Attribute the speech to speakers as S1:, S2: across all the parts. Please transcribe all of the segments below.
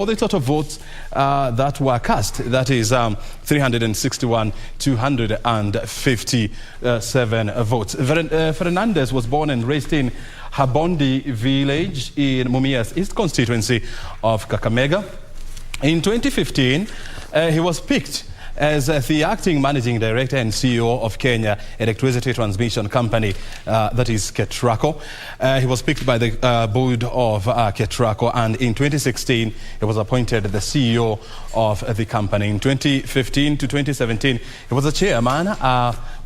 S1: All the total votes that were cast, that is 361,257 votes. Fernandes was born and raised in Habondi village in Mumias East constituency of Kakamega. In 2015, he was picked as the acting managing director and CEO of Kenya Electricity Transmission Company, that is KETRACO. He was picked by the board of KETRACO, and in 2016 he was appointed the CEO of the company. In 2015 to 2017 he was the chairman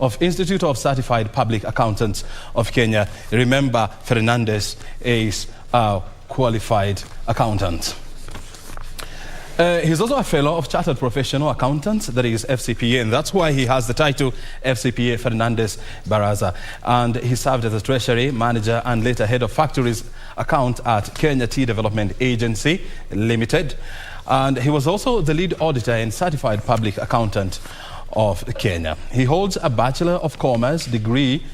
S1: of Institute of Certified Public Accountants of Kenya. Remember, Fernandes is a qualified accountant. He's also a fellow of Chartered Professional Accountants, that is FCPA, and that's why he has the title FCPA Fernandes Barasa. And he served as a treasury manager and later head of factories account at Kenya Tea Development Agency Limited. And he was also the lead auditor and certified public accountant of Kenya. He holds a Bachelor of Commerce degree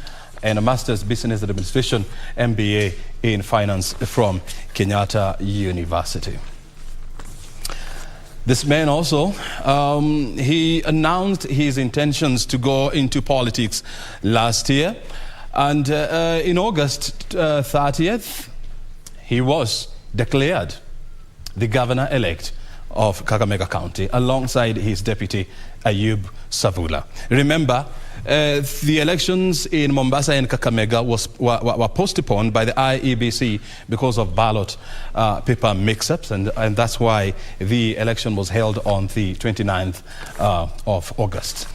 S1: and a Master's Business Administration MBA in Finance from Kenyatta University. This man also, he announced his intentions to go into politics last year. And in August 30th, he was declared the governor-elect of Kakamega County alongside his deputy, Ayub Savula. Remember, the elections in Mombasa and Kakamega were postponed by the IEBC because of ballot paper mix-ups, and that's why the election was held on the 29th of August.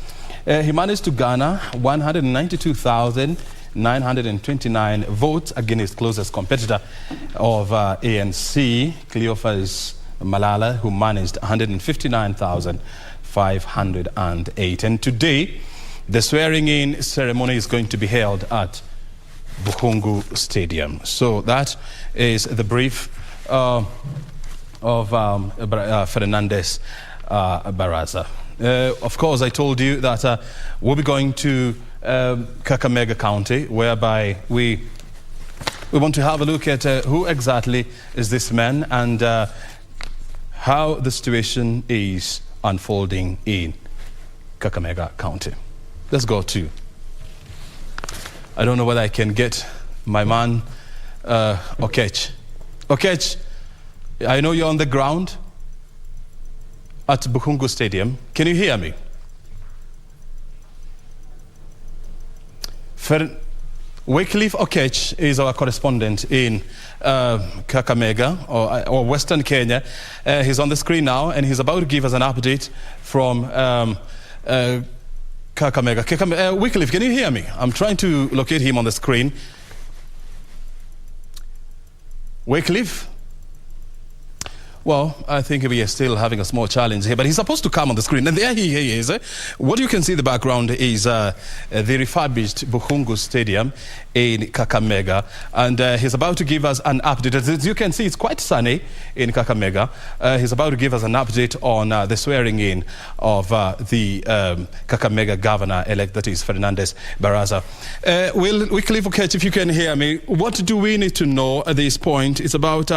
S1: He managed to garner 192,929 votes against his closest competitor of ANC, Cleophas Malala, who managed 159,508. And today, the swearing-in ceremony is going to be held at Bukhungu Stadium. So that is the brief of Fernandes Barasa. Of course, I told you that we'll be going to Kakamega County, whereby we want to have a look at who exactly is this man and how the situation is unfolding in Kakamega County. Let's go to, I don't know whether I can get my man, Okech. Okech, I know you're on the ground at Bukhungu Stadium. Can you hear me? Wycliffe Okech is our correspondent in Kakamega, or Western Kenya. He's on the screen now, and he's about to give us an update from Kakamega. Wycliffe, can you hear me? I'm trying to locate him on the screen. Wycliffe? Well, I think we are still having a small challenge here, but he's supposed to come on the screen. And there he is. What you can see in the background is the refurbished Bukhungu Stadium in Kakamega. And he's about to give us an update. As you can see, it's quite sunny in Kakamega. He's about to give us an update on the swearing-in of the Kakamega governor-elect, that is Fernandes Barasa. Wycliffe Okech, if you can hear me, what do we need to know at this point? It's about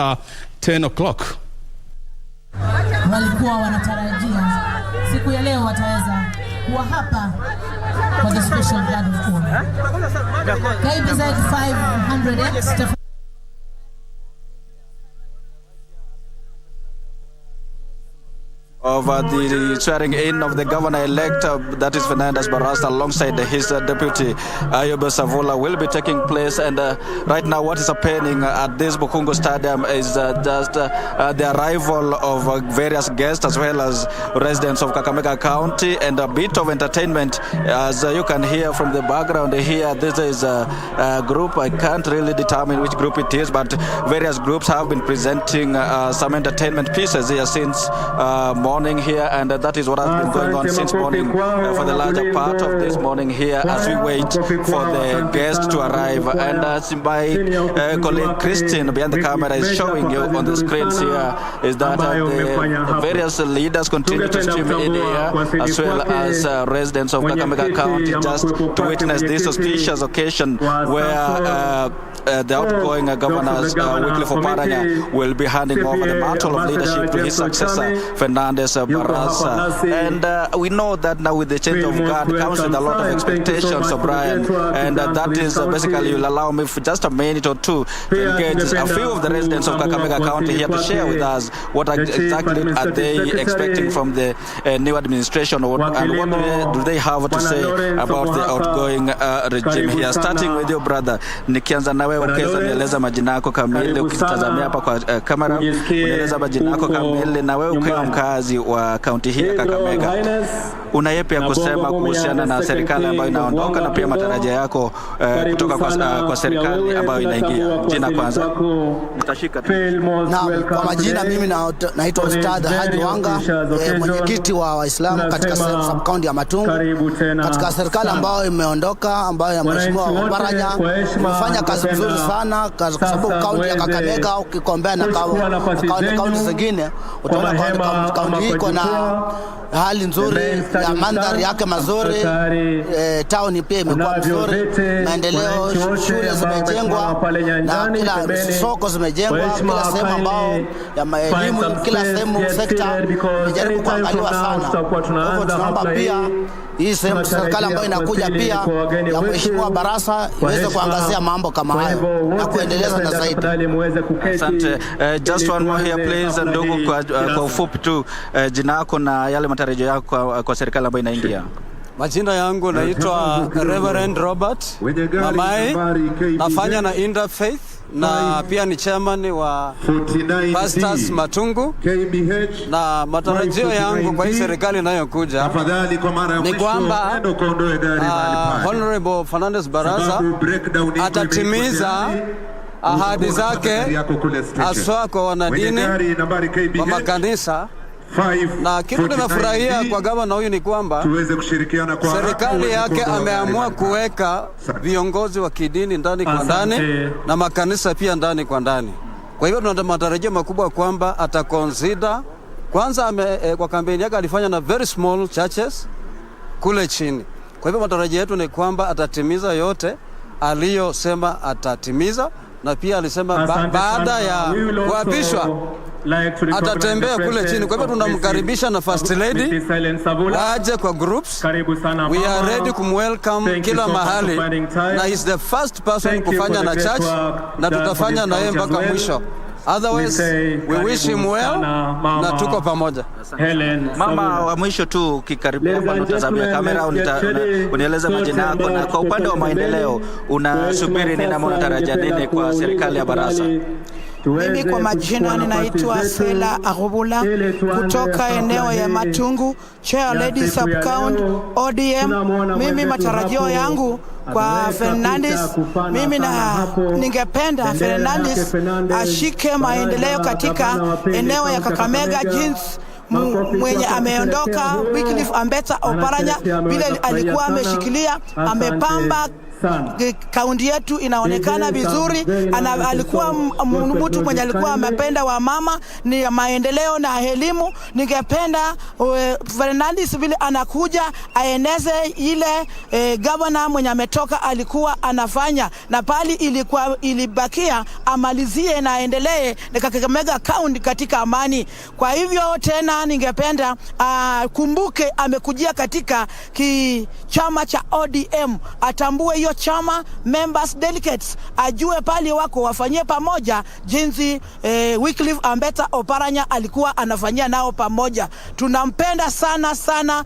S1: 10 o'clock.
S2: Walikuwa wanatarajia siku ya leo wataweza kuwa hapa kwa the special blood of KBC 500X.
S3: Of the swearing in of the governor-elect, that is Fernandes Barasa, alongside his deputy Ayub Savula, will be taking place. And right now, what is happening at this Bukhungu Stadium is just the arrival of various guests as well as residents of Kakamega County, and a bit of entertainment. As you can hear from the background here, this is a group. I can't really determine which group it is, but various groups have been presenting some entertainment pieces here since morning here, and that is what has been going on since morning for the larger part of this morning here as we wait for the guests to arrive. And as my colleague Christine behind the camera is showing you on the screens here, is that the various leaders continue to stream in here, as well as residents of Kakamega County, just to witness this auspicious occasion where the outgoing governor Wycliffe Oparanya will be handing over the mantle of leadership to his successor Fernandes Barasa. And we know that now with the change of guard comes with a lot of expectations of Brian, and that is basically, you'll allow me for just a minute or two to engage a few of the residents of Kakamega County here to share with us what exactly are they expecting from the new administration, and what do they have to say about the outgoing regime here. Starting with your brother, nikianza nawe ukaweza nieleza majina yako kamili, ukitazamia hapa kwa kamera unaeleza majina yako kamili, na wewe ukiwa mkazi wa kaunti hii ya Kakamega, una yapi ya kusema kuhusiana na serikali ambayo inaondoka na pia matarajio yako kutoka kwa serikali ambayo inaingia? Jina kwanza. Utashika tu.
S4: Naam, kwa majina mimi naitwa Ustadh Haji Wanga, mwenyekiti wa Waislamu katika sub county ya Matungu, katika serikali ambayo imeondoka, ambayo ya Mheshimiwa Oparanya. Tumefanya kazi nzuri sana kwa sababu kaunti ya Kakamega ukikombea na kaunti zingine, utaona kaunti iko na hali nzuri ya mandhari yake mazuri, town pia imekuwa nzuri, maendeleo, shule zimejengwa na kila soko zimejengwa, kila sehemu ambao ya elimu, kila sehemu sekta imejaribu kuangaliwa sana. Kwa hivyo tunaomba pia hii sehemu serikali ambayo inakuja pia ya Mheshimiwa Barasa iweze kuangazia mambo kama hayo na kuendeleza na zaidi.
S3: Asante. Just one more here please, ndugu, kwa ufupi tu jina lako na yale matarajio yako kwa serikali ambayo inaingia.
S5: Majina yangu naitwa Reverend Robert Mamai, nafanya na Interfaith na pia ni chairman wa Pastors Matungu, na matarajio yangu kwa hii serikali inayokuja ni kwamba Honorable Fernandes Barasa atatimiza ahadi zake aswa kwa wanadini, kwa makanisa. Na kitu nimefurahia kwa gavana huyu ni kwamba serikali yake ameamua kuweka viongozi wa kidini ndani kwa ndani na makanisa pia ndani kwa ndani. Kwa hivyo tuna matarajio makubwa kwamba ataconsider kwanza, kwa kampeni yake alifanya na very small churches kule chini. Kwa hivyo matarajio yetu ni kwamba atatimiza yote aliyosema atatimiza, na pia alisema baada ya kuapishwa atatembea kule chini. Kwa hivyo tunamkaribisha na First Lady waje kwa groups. We are ready kumwelcome kila mahali, na is the first person kufanya na church, na tutafanya na yeye mpaka mwisho. Otherwise, we wish him well, na tuko pamoja.
S3: Mama wa mwisho tu, ukikaribia kwa mtazamia kamera, unieleza majina yako, na kwa upande wa maendeleo unasubiri nini na unatarajia nini kwa serikali ya Barasa?
S6: Mimi kwa majina ninaitwa Sela Ahobula kutoka eneo ya Matungu, Chair Lady Sub County ODM. Mimi matarajio yangu kwa Fernandes, mimi ningependa Fernandes ashike maendeleo katika eneo ya Kakamega, jinsi mwenye ameondoka Wycliffe Oparanya vile alikuwa ameshikilia, amepamba kaunti yetu inaonekana vizuri. Alikuwa mtu mwenye alikuwa amependa wa mama ni maendeleo na elimu. Ningependa Fernandes vile anakuja aeneze ile governor mwenye ametoka alikuwa anafanya, na pali ilibakia amalizie na endelee na Kakamega County katika amani. Kwa hivyo tena ningependa kumbuke amekujia katika chama cha ODM, atambue hiyo chama members delegates, ajue pali wako wafanyie pamoja jinsi Wycliffe Oparanya alikuwa anafanyia nao pamoja. Tunampenda sana sana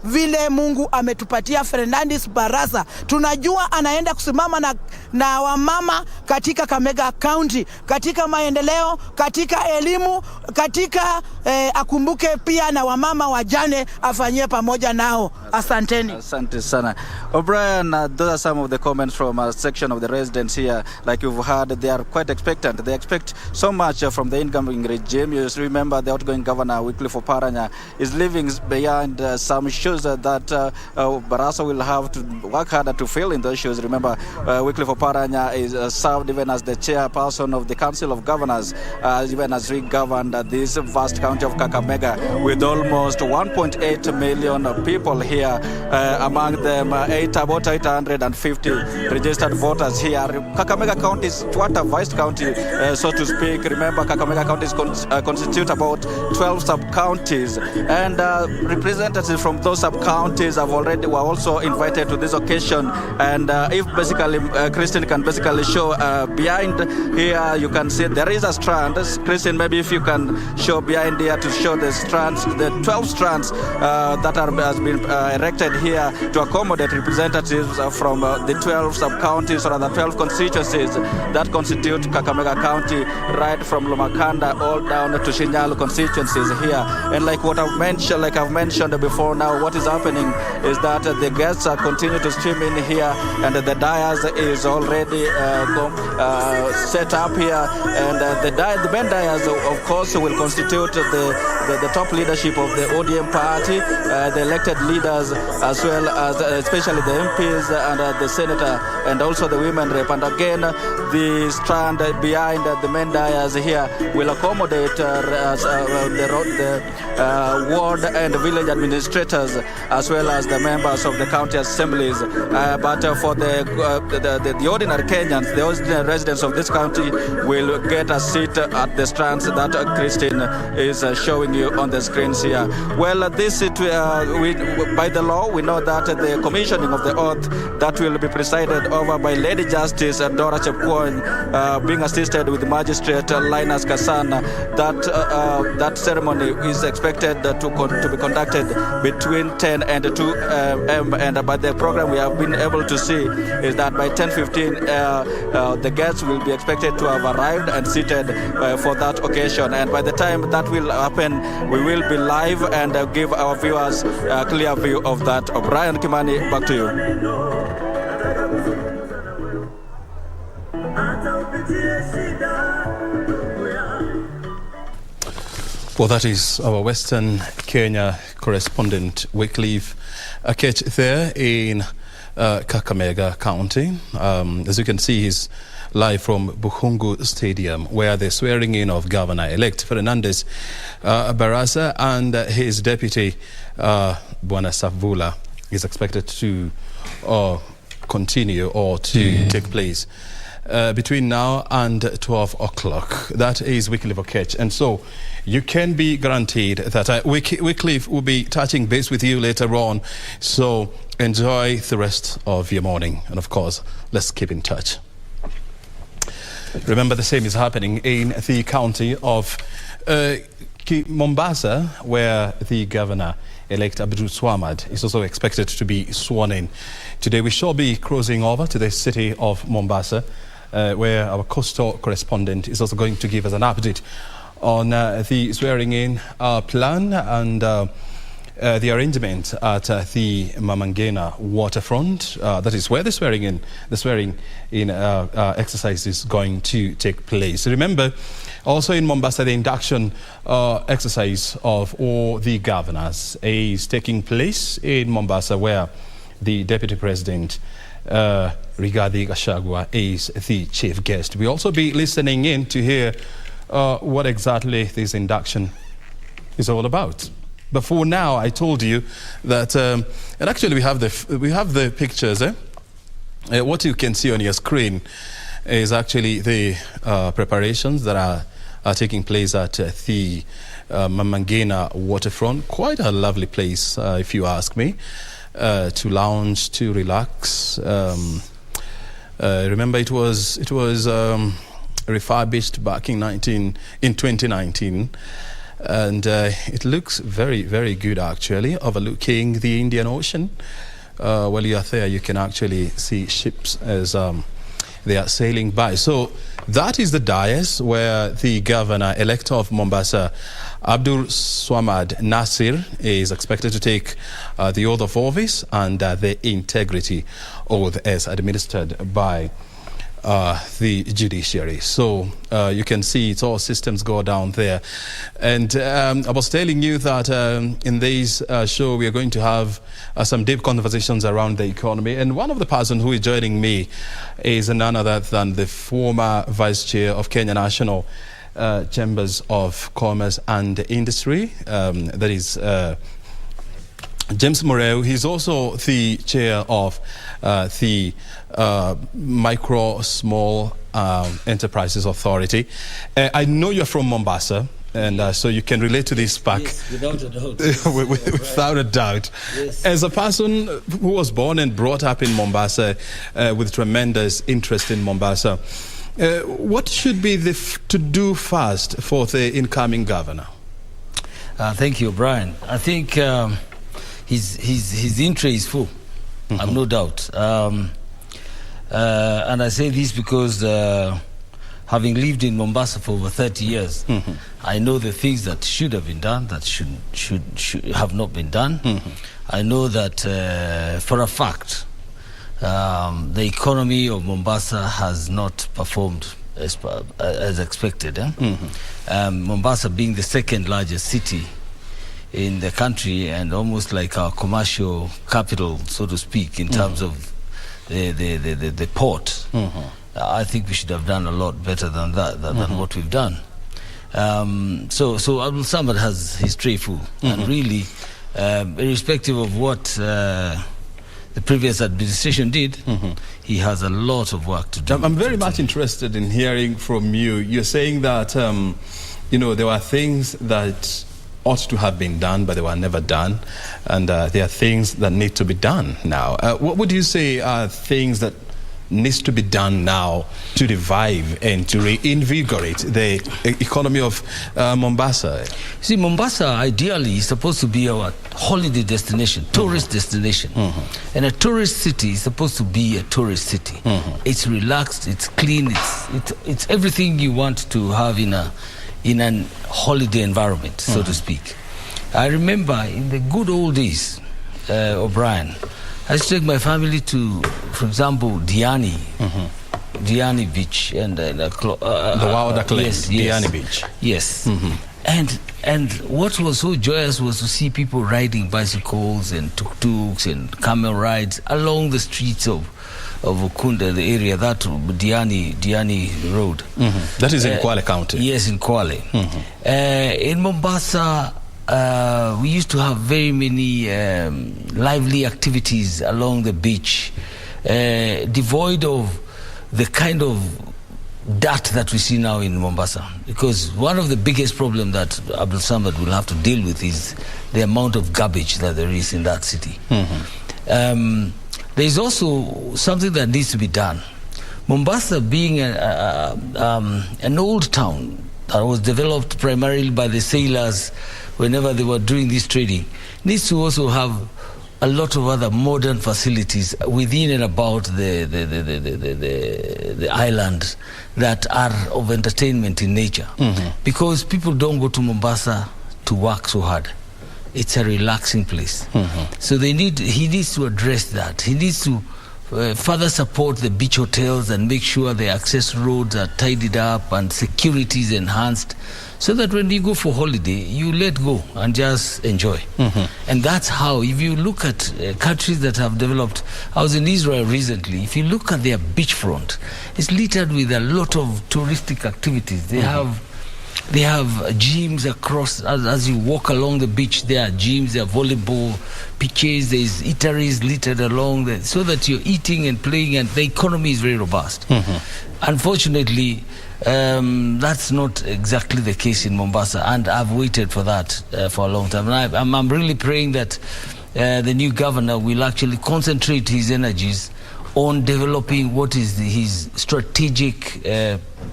S6: vile Mungu ametupatia Fernandes Barasa. Tunajua anaenda kusimama na wamama katika Kakamega County, katika maendeleo, katika elimu, katika akumbuke pia na wamama wajane afanyie pamoja nao. Asanteni.
S3: Asante sana. O'Brien, those are some of the comments from a section of the residents here. Like you've heard, they are quite expectant. They expect so much from the incoming regime. You remember the outgoing governor, Wycliffe Oparanya, is leaving behind some shoes that Barasa will have to work harder to fill in those shoes. Remember, Wycliffe Oparanya is served even as the chairperson of the Council of Governors, even as we governed this vast county of Kakamega with almost 1.8 million people here, among them about 850 registered voters here. Kakamega County is what a vast county, so to speak. Remember, Kakamega County constitute about 12 sub-counties, and representatives from those sub-counties were also invited to this occasion. And if basically Christine can basically show behind here, you can see there is a strand. Christine, maybe if you can show behind here to show the strands, the 12 strands that has been erected here to accommodate representatives from the 12 sub-counties or the 12 constituencies that constitute Kakamega County, right from Lomakanda all down to Shinyalu constituencies here. And like I've mentioned before now, what is happening is that the guests are continue to stream in here, and the dais is already set up here, and the main dais, of course, will constitute the top leadership of the ODM party, the elected leaders, as well as especially the MPs and the senator, and also the women rep. And again, the strand behind the main dais here will accommodate the ward and village administrators, as well as the members of the county assemblies. But for the ordinary Kenyans, the ordinary residents of this county will get a seat at the strands that Christine is showing you on the screens here. Well, by the law, we know that the commissioning of the oath that will be presided over by Lady Justice Dora Chepkwony, being assisted with Magistrate Linus Kasana, that ceremony is expected to be conducted between 10 and 2 a.m. And by the program we have been able to see is that by 10:15 the guests will be expected to have arrived and seated for that occasion. And by the time that will happen, we will be live and give our viewers a clear view of that. O'Brien, Kimani, back to you.
S1: Well, that is our Western Kenya correspondent, Wycliffe Akech, there in Kakamega County. As you can see, he's live from Bukhungu Stadium, where the swearing in of Governor-elect Fernandes Barasa and his deputy, Bwana Savula, is expected to continue or to take place between now and 12 o'clock. That is Wycliffe Akech. And so you can be guaranteed that Wycliffe will be touching base with you later on. So enjoy the rest of your morning. And of course, let's keep in touch. Remember, the same is happening in the county of Mombasa, where the governor-elect Abdul Swamad is also expected to be sworn in. Today we shall be cruising over to the city of Mombasa, where our coastal correspondent is also going to give us an update on the swearing-in plan and the arrangement at the Mamangena waterfront. That is where the swearing-in exercise is going to take place. Remember, also in Mombasa, the induction exercise of all the governors is taking place in Mombasa, where the Deputy President, Rigathi Gachagua, is the chief guest. We'll also be listening in to hear what exactly this induction is all about. But for now, I told you that, and actually we have the pictures. What you can see on your screen is actually the preparations that are taking place at the Mamangena waterfront. Quite a lovely place, if you ask me, to lounge, to relax. Remember, it was refurbished back in 2019. And it looks very, very good, actually, overlooking the Indian Ocean. While you are there, you can actually see ships as they are sailing by. So that is the dais where the governor-elect of Mombasa Abdul Swamad Nasir is expected to take the oath of office and the integrity oath as administered by the judiciary. So you can see it's all systems go down there. And I was telling you that in this show we are going to have some deep conversations around the economy. And one of the persons who is joining me is none other than the former Vice Chair of Kenya National Chambers of Commerce and Industry, that is James Moreu. He's also the chair of the Micro Small Enterprises Authority. I know you're from Mombasa, and so you can relate to this pack.
S7: Yes, without a doubt.
S1: Without a doubt.
S7: Yes.
S1: As a person who was born and brought up in Mombasa with tremendous interest in Mombasa, what should be the to do first for the incoming governor?
S7: Thank you, Brian. I think his interest is full. I have no doubt. And I say this because having lived in Mombasa for over 30 years, I know the things that should have been done, that should have not been done. I know that for a fact, the economy of Mombasa has not performed as expected. Mombasa being the second largest city in the country and almost like our commercial capital, so to speak, in terms of the port. I think we should have done a lot better than that, than what we've done. So Abdul Samad has his tray full, and really, irrespective of what the previous administration did, he has a lot of work to do.
S1: I'm very much interested in hearing from you. You're saying that you know, there were things that ought to have been done, but they were never done, and there are things that need to be done now. What would you say are things that needs to be done now to revive and to reinvigorate the economy of Mombasa?
S7: See, Mombasa ideally is supposed to be our holiday destination, tourist destination. And a tourist city is supposed to be a tourist city. It's relaxed, it's clean, it's everything you want to have in an holiday environment, so to speak. I remember in the good old days, O'Brien, I used to take my family to, for example, Diani Beach and the
S1: Wauda Clay,
S7: yes,
S1: Diani Beach.
S7: Yes. And what was so joyous was to see people riding bicycles and tuk-tuks and camel rides along the streets of Ukunda, the area, that Diani Road.
S1: That is in Kwale County.
S7: Yes, in Kwale. In Mombasa, we used to have very many lively activities along the beach, devoid of the kind of dirt that we see now in Mombasa. Because one of the biggest problems that Abdul Samad will have to deal with is the amount of garbage that there is in that city. There is also something that needs to be done. Mombasa being an old town that was developed primarily by the sailors whenever they were doing this trading, needs to also have a lot of other modern facilities within and about the island that are of entertainment in nature. Because people don't go to Mombasa to work so hard. It's a relaxing place. So he needs to address that. He needs to further support the beach hotels and make sure the access roads are tidied up and security is enhanced, so that when you go for holiday, you let go and just enjoy. And that's how, if you look at countries that have developed, I was in Israel recently, if you look at their beachfront, it's littered with a lot of touristic activities. They have gyms across, as you walk along the beach, there are gyms, there are volleyball pitches, there's eateries littered along there, so that you're eating and playing, and the economy is very robust. Unfortunately, that's not exactly the case in Mombasa, and I've waited for that for a long time. And I'm really praying that the new governor will actually concentrate his energies on developing what is his strategic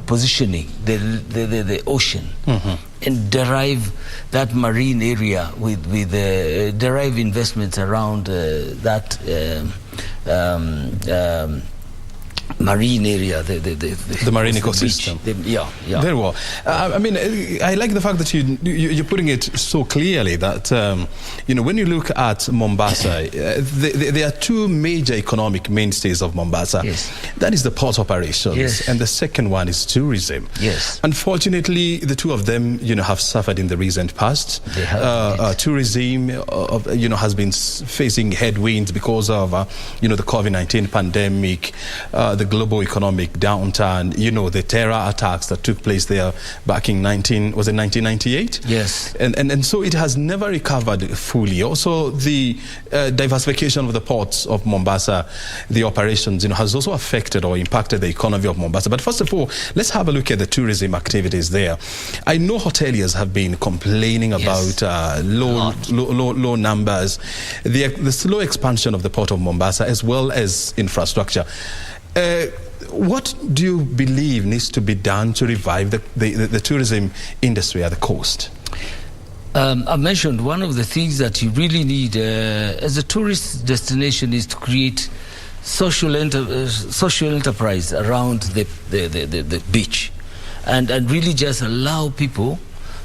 S7: positioning, the ocean, and derive that marine area with derive investments around that marine area, the
S1: marine ecosystem.
S7: Yeah.
S1: Very well. I mean, I like the fact that you're putting it so clearly that, when you look at Mombasa, there are two major economic mainstays of Mombasa.
S7: Yes.
S1: That is the port operations,
S7: yes,
S1: and the second one is tourism.
S7: Yes.
S1: Unfortunately, the two of them, have suffered in the recent past.
S7: They have,
S1: tourism, has been facing headwinds because of, the COVID-19 pandemic, the global economic downturn, the terror attacks that took place there back in 1998?
S7: Yes.
S1: And so it has never recovered fully. Also, the diversification of the ports of Mombasa, the operations, has also affected or impacted the economy of Mombasa. But first of all, let's have a look at the tourism activities there. I know hoteliers have been complaining about low numbers, the slow expansion of the port of Mombasa, as well as infrastructure. What do you believe needs to be done to revive the tourism industry at the coast?
S7: I mentioned one of the things that you really need as a tourist destination is to create social enterprise around the beach, and really just allow people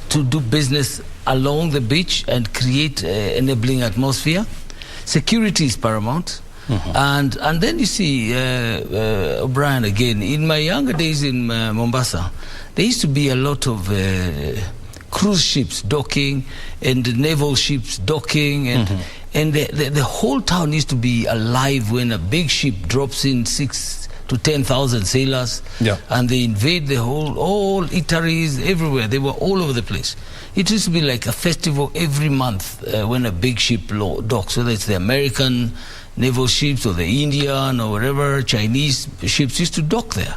S7: to do business along the beach and create enabling atmosphere. Security is paramount. And then you see, O'Brien, again, in my younger days in Mombasa, there used to be a lot of cruise ships docking and naval ships docking, and the whole town used to be alive when a big ship drops in 6,000 to 10,000 sailors, and they invade the all eateries everywhere. They were all over the place. It used to be like a festival every month when a big ship docks, whether it's the American naval ships or the Indian or whatever, Chinese ships used to dock there.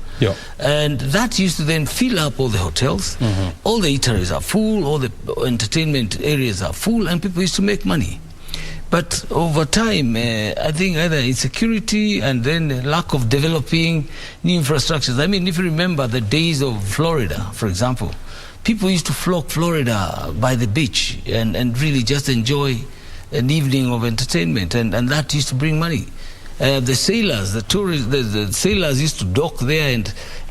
S7: And that used to then fill up all the hotels. All the eateries are full, all the entertainment areas are full, and people used to make money. But over time, I think either insecurity and then lack of developing new infrastructures. I mean, if you remember the days of Florida, for example, people used to flock Florida by the beach and really just enjoy an evening of entertainment, and that used to bring money. The sailors, the tourists, the sailors used to dock there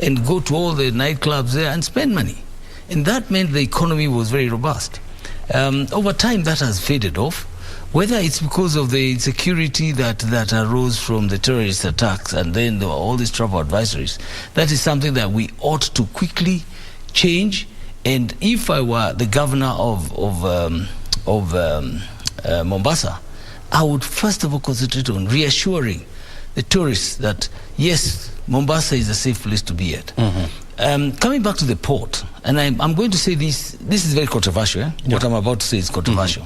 S7: and go to all the nightclubs there and spend money. And that meant the economy was very robust. Over time, that has faded off. Whether it's because of the insecurity that arose from the terrorist attacks and then all these travel advisories, that is something that we ought to quickly change. And if I were the governor of Mombasa, I would first of all concentrate on reassuring the tourists that yes, Mombasa is a safe place to be at. Coming back to the port, and I'm going to say this is very controversial. What I'm about to say is controversial.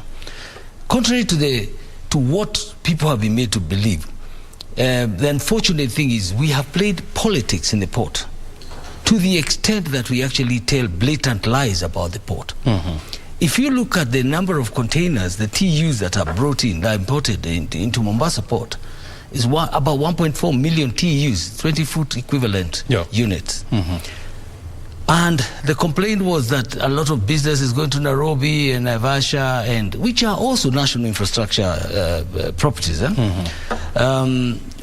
S7: Contrary to what people have been made to believe, the unfortunate thing is we have played politics in the port to the extent that we actually tell blatant lies about the port. If you look at the number of containers, the TEUs that are brought in, that are imported into Mombasa port, is about 1.4 million TEUs, 20-foot equivalent units. And the complaint was that a lot of business is going to Nairobi and Naivasha, which are also national infrastructure properties.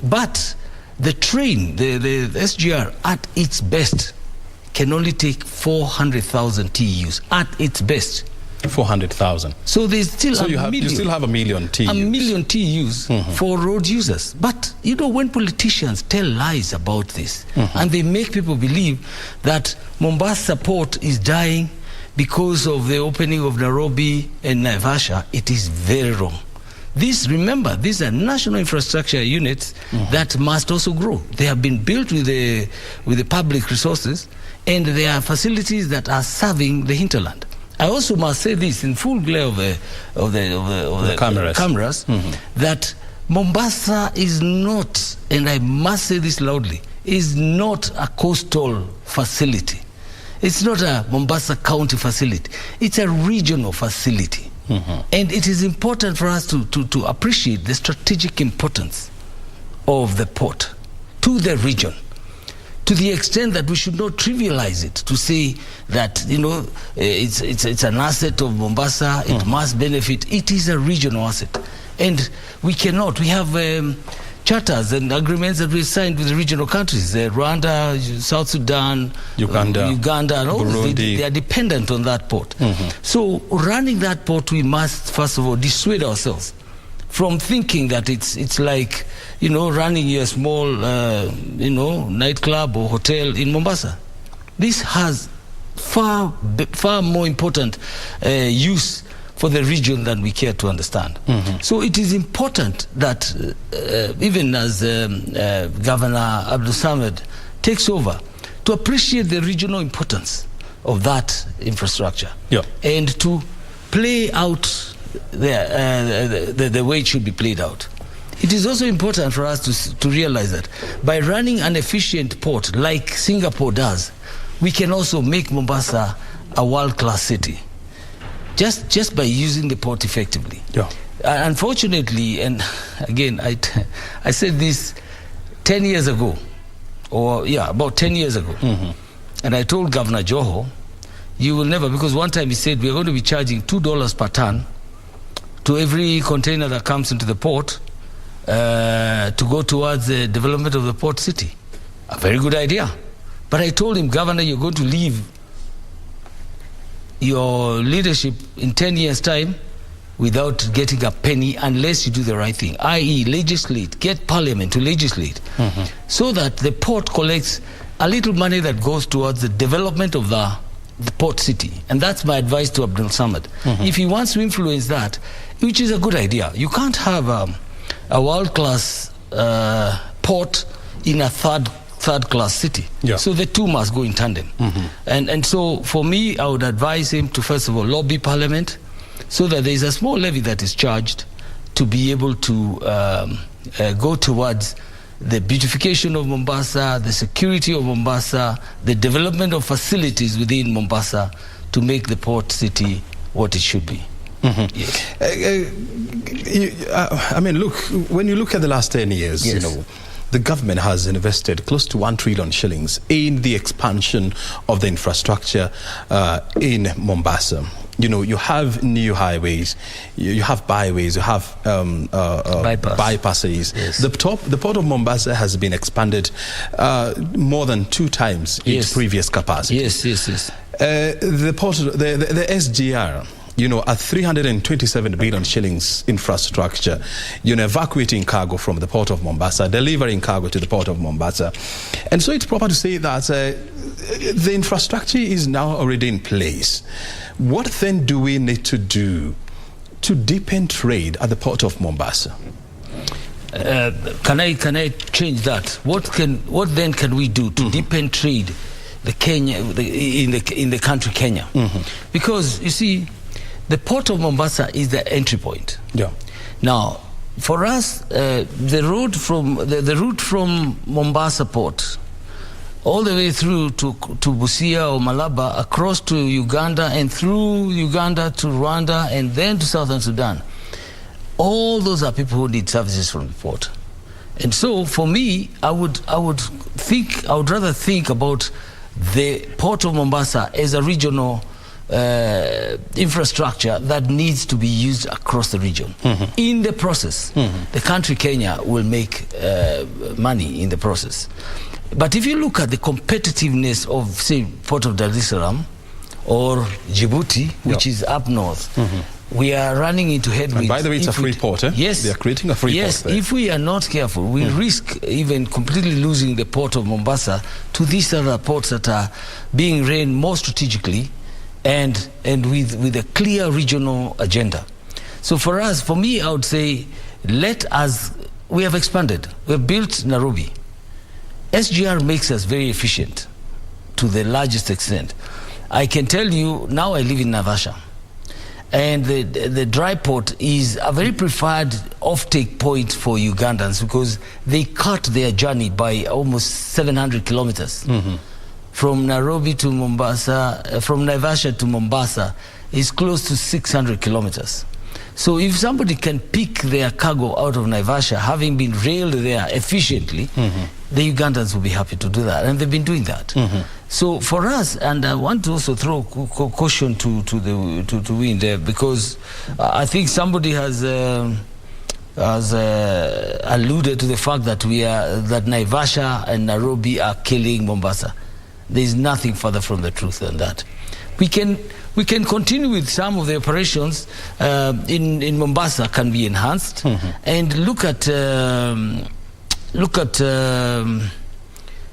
S7: But the train, the SGR, at its best, can only take 400,000 TEUs, at its best.
S1: 400,000.
S7: So there's still
S1: you still have a million TEUs.
S7: A million TEUs for road users. But when politicians tell lies about this and they make people believe that Mombasa port is dying because of the opening of Nairobi and Naivasha, it is very wrong. Remember, these are national infrastructure units that must also grow. They have been built with the public resources, and they are facilities that are serving the hinterland. I also must say this in full glare of the cameras, that Mombasa is not, and I must say this loudly, is not a coastal facility. It's not a Mombasa County facility. It's a regional facility. And it is important for us to appreciate the strategic importance of the port to the region, to the extent that we should not trivialize it, to say that it's an asset of Mombasa, it must benefit. It is a regional asset, and we cannot. We have charters and agreements that we signed with the regional countries, Rwanda, South Sudan, Uganda, and all they are dependent on that port. So running that port, we must first of all dissuade ourselves from thinking that it's like, you know, running a small, you know, nightclub or hotel in Mombasa. This has far more important use for the region than we care to understand. So it is important that even as Governor Abdul Samad takes over, to appreciate the regional importance of that infrastructure and to play out the way it should be played out. It is also important for us to realize that by running an efficient port like Singapore does, we can also make Mombasa a world-class city. Just by using the port effectively. Unfortunately, and again, I said this 10 years ago, or about 10 years ago, and I told Governor Joho, you will never, because one time he said we're going to be charging $2 per ton to every container that comes into the port to go towards the development of the port city. A very good idea. But I told him, Governor, you're going to leave your leadership in 10 years' time without getting a penny unless you do the right thing, i.e. legislate, get Parliament to legislate, so that the port collects a little money that goes towards the development of the port city. And that's my advice to Abdul Samad. If he wants to influence that, which is a good idea, you can't have a world-class port in a third-class city. So the two must go in tandem. And so for me, I would advise him to first of all lobby Parliament so that there is a small levy that is charged to be able to go towards the beautification of Mombasa, the security of Mombasa, the development of facilities within Mombasa to make the port city what it should be.
S1: I mean, look, when you look at the last 10 years, you know, the government has invested close to 1 trillion shillings in the expansion of the infrastructure in Mombasa. You know, you have new highways, you have byways, you have bypasses. The port of Mombasa has been expanded more than 2 times its previous capacity. The port, the SGR, you know, at 327 billion shillings infrastructure, you know, evacuating cargo from the port of Mombasa, delivering cargo to the port of Mombasa. And so it's proper to say that the infrastructure is now already in place. What then do we need to do to deepen trade at the port of Mombasa?
S7: Can I change that? What then can we do to deepen trade in the country Kenya? Because you see, the port of Mombasa is the entry point. Now, for us, the route from Mombasa port all the way through to Busia or Malaba, across to Uganda, and through Uganda to Rwanda, and then to Southern Sudan, all those are people who need services from the port. And so, for me, I would rather think about the port of Mombasa as a regional infrastructure that needs to be used across the region. In the process, the country Kenya will make money in the process. But if you look at the competitiveness of, say, Port of Dar es Salaam or Djibouti, which is up north, we are running into headwinds. And
S1: by the way, it's a free port, eh?
S7: Yes.
S1: They are creating a free port there.
S7: If we are not careful, we risk even completely losing the port of Mombasa to these other ports that are being ran more strategically and with a clear regional agenda. So for us, for me, I would say, we have expanded. We have built Nairobi. SGR makes us very efficient to the largest extent. I can tell you, now I live in Naivasha, and the dry port is a very preferred off-take point for Ugandans because they cut their journey by almost 700 kilometers. From Nairobi to Mombasa, from Naivasha to Mombasa is close to 600 kilometers. So if somebody can pick their cargo out of Naivasha, having been railed there efficiently, the Ugandans will be happy to do that, and they've been doing that. So for us, and I want to also throw caution to the wind there, because I think somebody has has alluded to the fact that Naivasha and Nairobi are killing Mombasa. There is nothing further from the truth than that. We can continue with some of the operations in Mombasa can be enhanced, and look at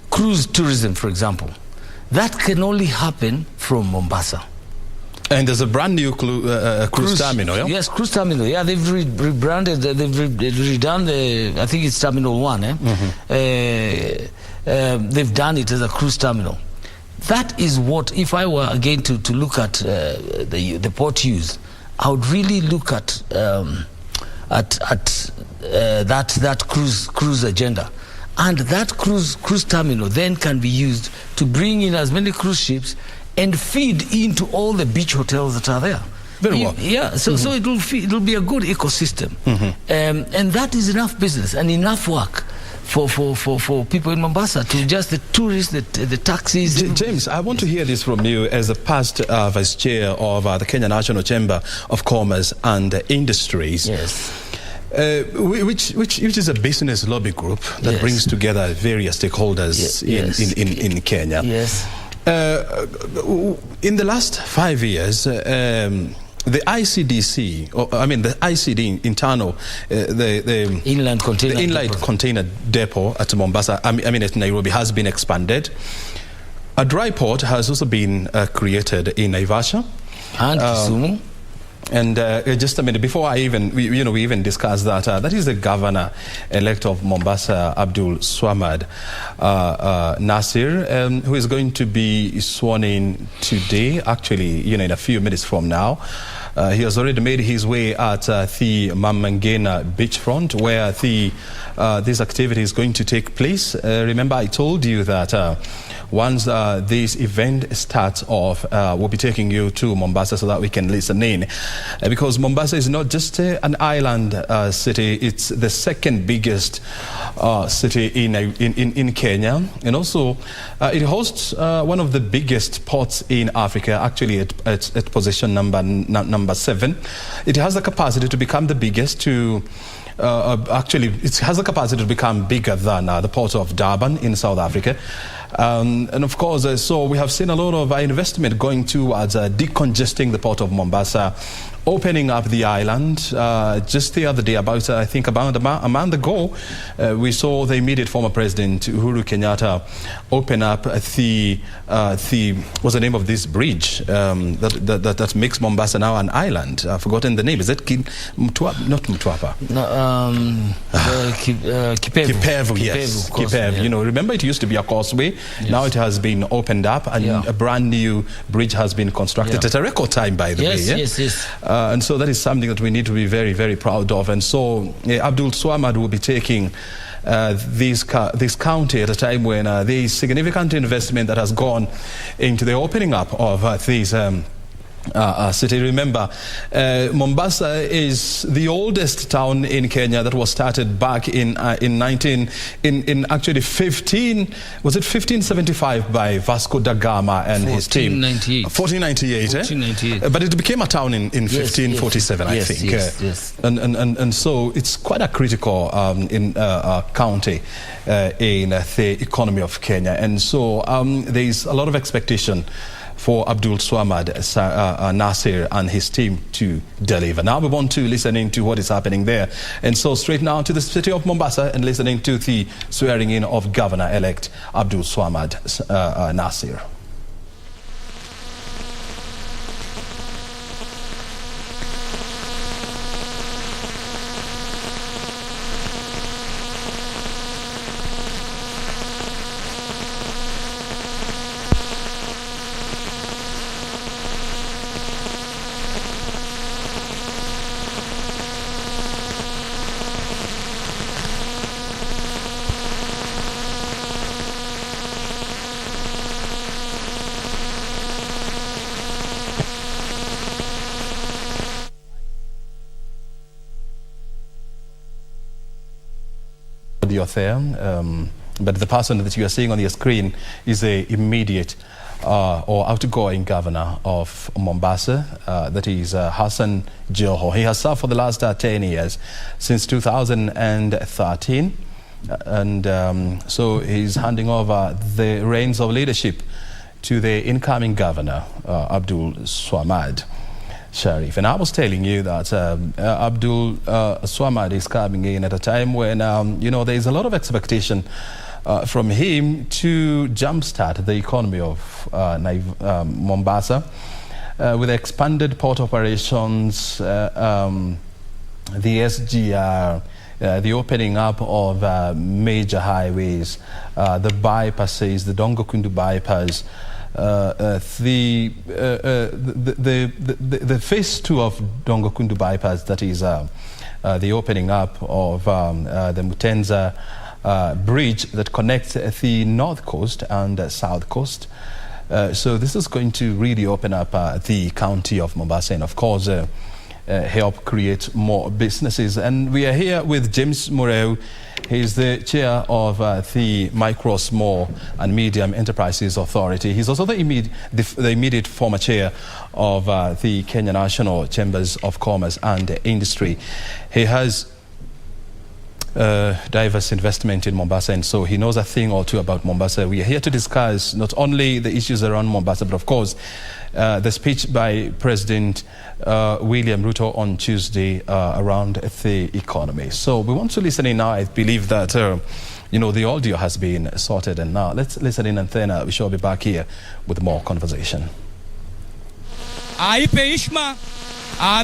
S7: cruise tourism, for example. That can only happen from Mombasa.
S1: And there's a brand new cruise terminal, yeah?
S7: Yes, cruise terminal. Yeah, they've rebranded, they've redone I think it's Terminal 1, they've done it as a cruise terminal. That is what, if I were again to look at the port use, I would really look at that cruise agenda. And that cruise terminal then can be used to bring in as many cruise ships and feed into all the beach hotels that are there.
S1: Very well.
S7: Yeah, so it'll be a good ecosystem. And that is enough business and enough work for people in Mombasa, to just the tourists, the taxis.
S1: James, I want to hear this from you as the past vice chair of the Kenya National Chamber of Commerce and Industries.
S7: Yes.
S1: Which is a business lobby group that brings together various stakeholders in Kenya.
S7: Yes.
S1: In the last 5 years, the ICDC, the ICD internal, the
S7: inland
S1: container depot at Mombasa, at Nairobi, has been expanded. A dry port has also been created in Naivasha
S7: and Kisumu.
S1: And just a minute, before we even discuss that, that is the governor-elect of Mombasa, Abdul Swamad Nasir, who is going to be sworn in today, actually, in a few minutes from now. He has already made his way at the Mamangena beachfront, where this activity is going to take place. Remember, I told you that once this event starts off, we'll be taking you to Mombasa so that we can listen in. Because Mombasa is not just an island city, it's the second biggest city in Kenya. And also, it hosts one of the biggest ports in Africa, actually at position number 7. It has the capacity to become the biggest it has the capacity to become bigger than the port of Durban in South Africa. And of course, so we have seen a lot of investment going towards decongesting the port of Mombasa, opening up the island. Just the other day, about a month ago, we saw the immediate former president Uhuru Kenyatta open up what's the name of this bridge that makes Mombasa now an island? I've forgotten the name. Is it not Mtwapa?
S7: No,
S1: Kipevu, yes. Kipevu. Remember, it used to be a causeway. Yes. Now it has been opened up, and a brand new bridge has been constructed at a record time, by the way.
S7: Yes.
S1: And so that is something that we need to be very, very proud of. And so Abdul Swamad will be taking this county at a time when there is significant investment that has gone into the opening up of these city. Remember, Mombasa is the oldest town in Kenya that was started back in 1575 by Vasco da Gama and his team. 1498. But it became a town in 1547, I think.
S7: Yes.
S1: And so it's quite a critical county in the economy of Kenya. And so there is a lot of expectation for Abdul Swamad Nasir and his team to deliver. Now we want to listen into what is happening there. And so straight now to the city of Mombasa and listening to the swearing in of Governor-elect Abdul Swamad Nasir. There, but the person that you are seeing on your screen is the immediate or outgoing governor of Mombasa, that is Hassan Joho. He has served for the last 10 years, since 2013. And so he's handing over the reins of leadership to the incoming governor, Abdul Swamad Sharif. And I was telling you that Abdul Swamad is coming in at a time when, there is a lot of expectation from him to jumpstart the economy of Mombasa with expanded port operations, the SGR, the opening up of major highways, the bypasses, the Dongokundu bypass, the phase 2 of Dongokundu bypass, that is the opening up of the Mutenza bridge that connects the north coast and south coast. So this is going to really open up the county of Mombasa and, of course, help create more businesses. And we are here with James Mureu. He's the chair of the Micro, Small and Medium Enterprises Authority. He's also the immediate former chair of the Kenya National Chambers of Commerce and Industry. He has diverse investment in Mombasa, and so he knows a thing or two about Mombasa. We are here to discuss not only the issues around Mombasa, but of course the speech by President William Ruto on Tuesday around the economy. So we want to listen in now. I believe that the audio has been sorted, and now let's listen in, and then we shall be back here with more conversation.
S8: Aipe Ishma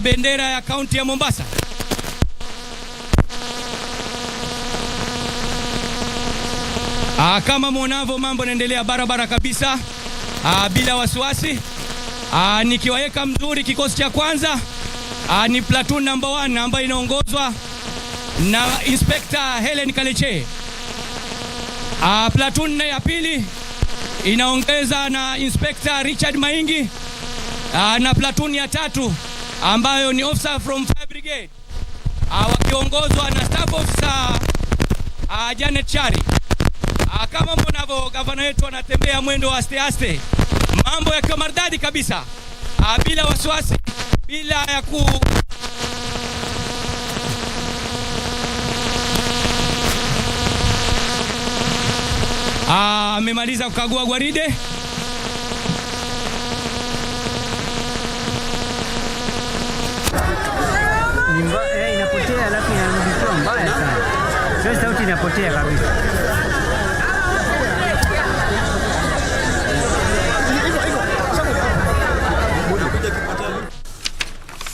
S8: bendera ya kaunti ya Mombasa. Kama mwanavo mambo yanaendelea barabara kabisa, bila wasiwasi. Nikiwaweka mzuri kikosi cha kwanza, ni platoon number 1 ambayo inaongozwa na Inspector Helen Kaleche. Platoon ya pili inaongeza na Inspector Richard Maingi, na platoon ya 3 ambayo ni officer from Fire Brigade, wakiongozwa na Staff Officer Janet Chari. Kama mwanavo gavana wetu anatembea mwendo wa aste, mambo yakiwa maridadi kabisa, bila wasiwasi, bila ya amemaliza kukagua gwaride.
S9: Inapotea, alafu inarudishwa mbaya sana. Sio sauti inapotea kabisa.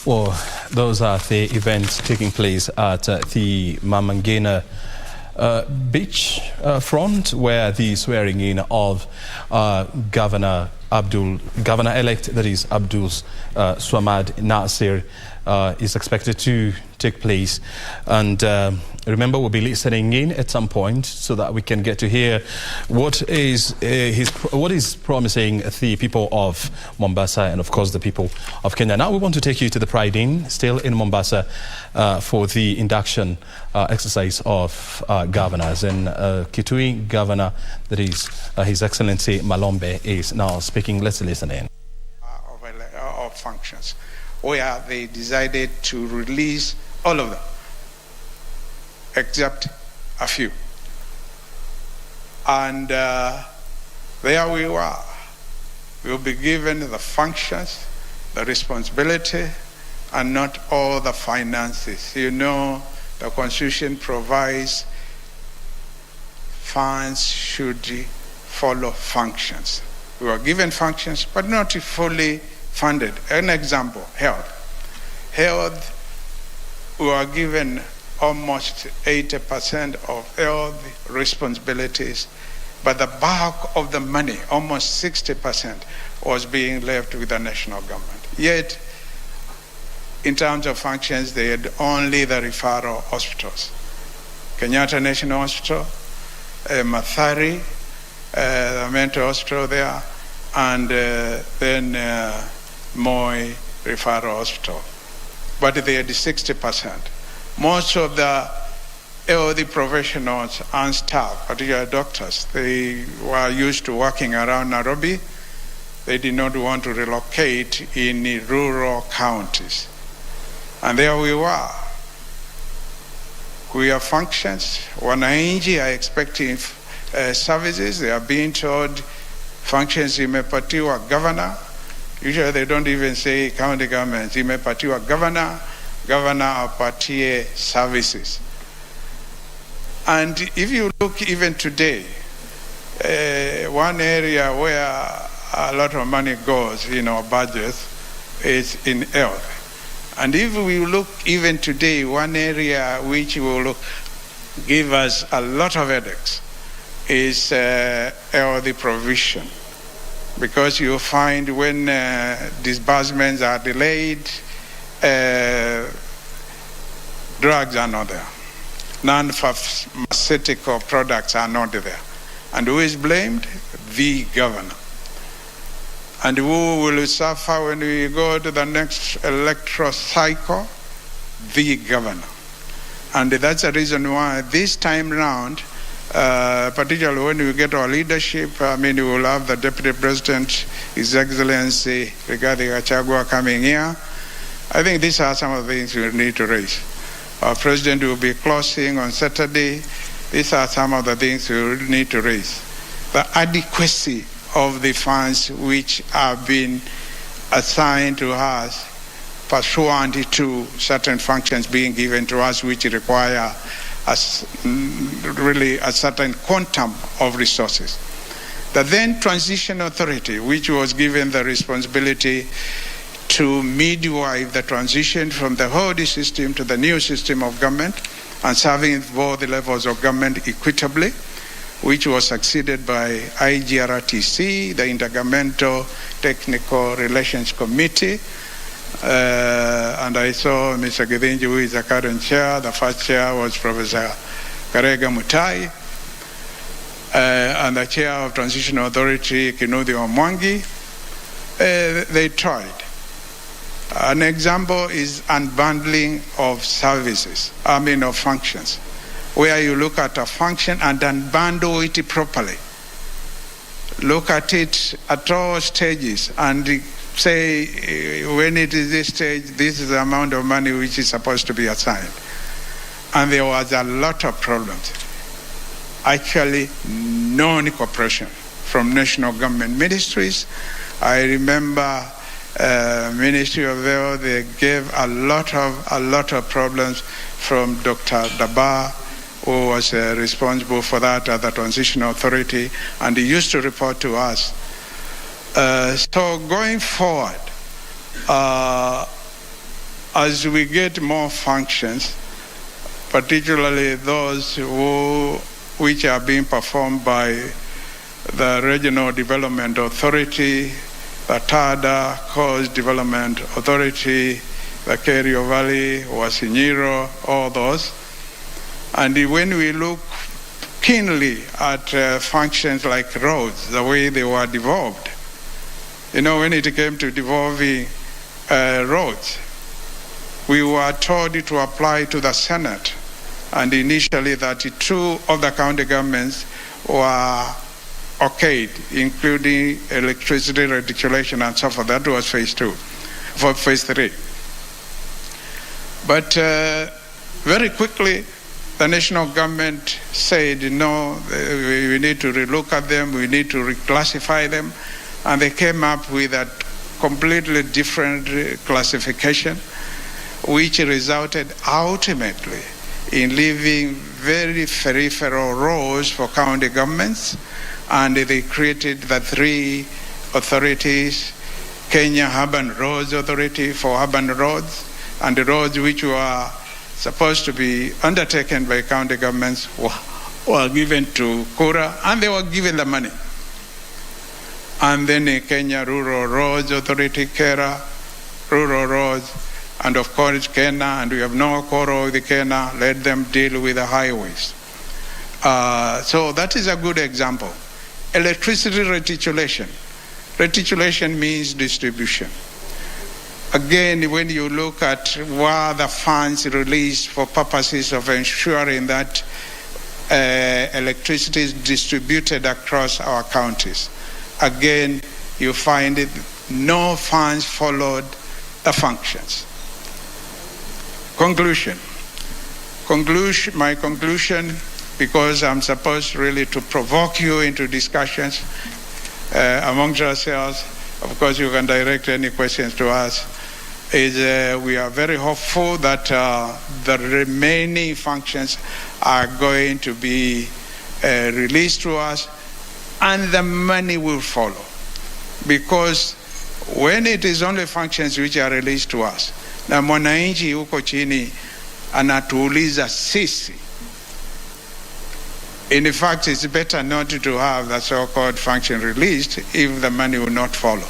S1: Well, those are the events taking place at the Mamangena beach front, where the swearing in of Governor-elect, that is Abdul Swamad Nasir, is expected to take place. And remember, we'll be listening in at some point so that we can get to hear what is promising the people of Mombasa and, of course, the people of Kenya. Now we want to take you to the Pride Inn, still in Mombasa, for the induction exercise of governors. And Kitui Governor, that is His Excellency Malombe, is now speaking. Let's listen in.
S10: Of functions, where they decided to release all of them, except a few. And there we were. We will be given the functions, the responsibility, and not all the finances. You know, the Constitution provides funds should follow functions. We were given functions, but not fully funded. An example, health. Health, we were given almost 80% of health responsibilities, but the bulk of the money, almost 60%, was being left with the national government. Yet, in terms of functions, they had only the referral hospitals. Kenyatta National Hospital, Mathari, the mental hospital there, and then Moi Referral Hospital. But they had 60%. Most of the health professionals and staff, particularly doctors, they were used to working around Nairobi, they did not want to relocate in the rural counties. And there we were. We have functions. Wananchi are expecting services. They are being told functions imepatiwa governor. Usually they don't even say county governments. Imepatiwa governor, governor apatie services. And if you look even today, one area where a lot of money goes in our budget is in health. And if we look even today, one area which will give us a lot of headaches is health provision. Because you find when disbursements are delayed, drugs are not there. Non-pharmaceutical products are not there. And who is blamed? The governor. And who will suffer when we go to the next electoral cycle? The governor. And that's the reason why this time round, particularly when we get our leadership, we will have the Deputy President, His Excellency Rigathi Gachagua coming here. I think these are some of the things we need to raise. Our President will be closing on Saturday. These are some of the things we need to raise. The adequacy of the funds which have been assigned to us pursuant to certain functions being given to us which require really a certain quantum of resources. The then Transition Authority, which was given the responsibility to midwife the transition from the old system to the new system of government and serving both the levels of government equitably, which was succeeded by IGRTC, the Intergovernmental Technical Relations Committee. And I saw Mr. Githinji, who is the current chair. The first chair was Professor Karega Mutai. And the chair of Transitional Authority, Kinudi Omwangi. They tried. An example is unbundling of services, of functions, where you look at a function and unbundle it properly. Look at it at all stages and say, when it is this stage, this is the amount of money which is supposed to be assigned. And there was a lot of problems. Actually, non-cooperation from national government ministries. I remember Ministry of Health, they gave a lot of problems from Dr. Dabar, who was responsible for that at the Transitional Authority, and he used to report to us. So going forward, as we get more functions, particularly those which are being performed by the Regional Development Authority, the TADA, Coast Development Authority, the Kerio Valley, Wasinyiro, all those. And when we look keenly at functions like roads, the way they were devolved, when it came to devolving roads, we were told to apply to the Senate. And initially 32 of the county governments were okayed, including electricity reticulation and so forth. That was phase 2, for phase 3. But very quickly, the national government said, no, we need to relook at them, we need to reclassify them. And they came up with a completely different classification, which resulted ultimately in leaving very peripheral roles for county governments. And they created the 3 authorities, Kenya Urban Roads Authority for urban roads, and the roads which were supposed to be undertaken by county governments were given to Kura, and they were given the money. And then Kenya Rural Roads Authority, KERA, Rural Roads, and of course Kenya, and we have no quarrel with Kenya, let them deal with the highways. So that is a good example. Electricity reticulation. Reticulation means distribution. Again, when you look at where the funds released for purposes of ensuring that electricity is distributed across our counties, again, you find it, no funds followed the functions. My conclusion, because I'm supposed really to provoke you into discussions amongst ourselves. Of course, you can direct any questions to us. We are very hopeful that the remaining functions are going to be released to us, and the money will follow. Because when it is only functions which are released to us, na mwananchi huko chini anatuuliza sisi. In fact, it's better not to have the so-called function released if the money will not follow.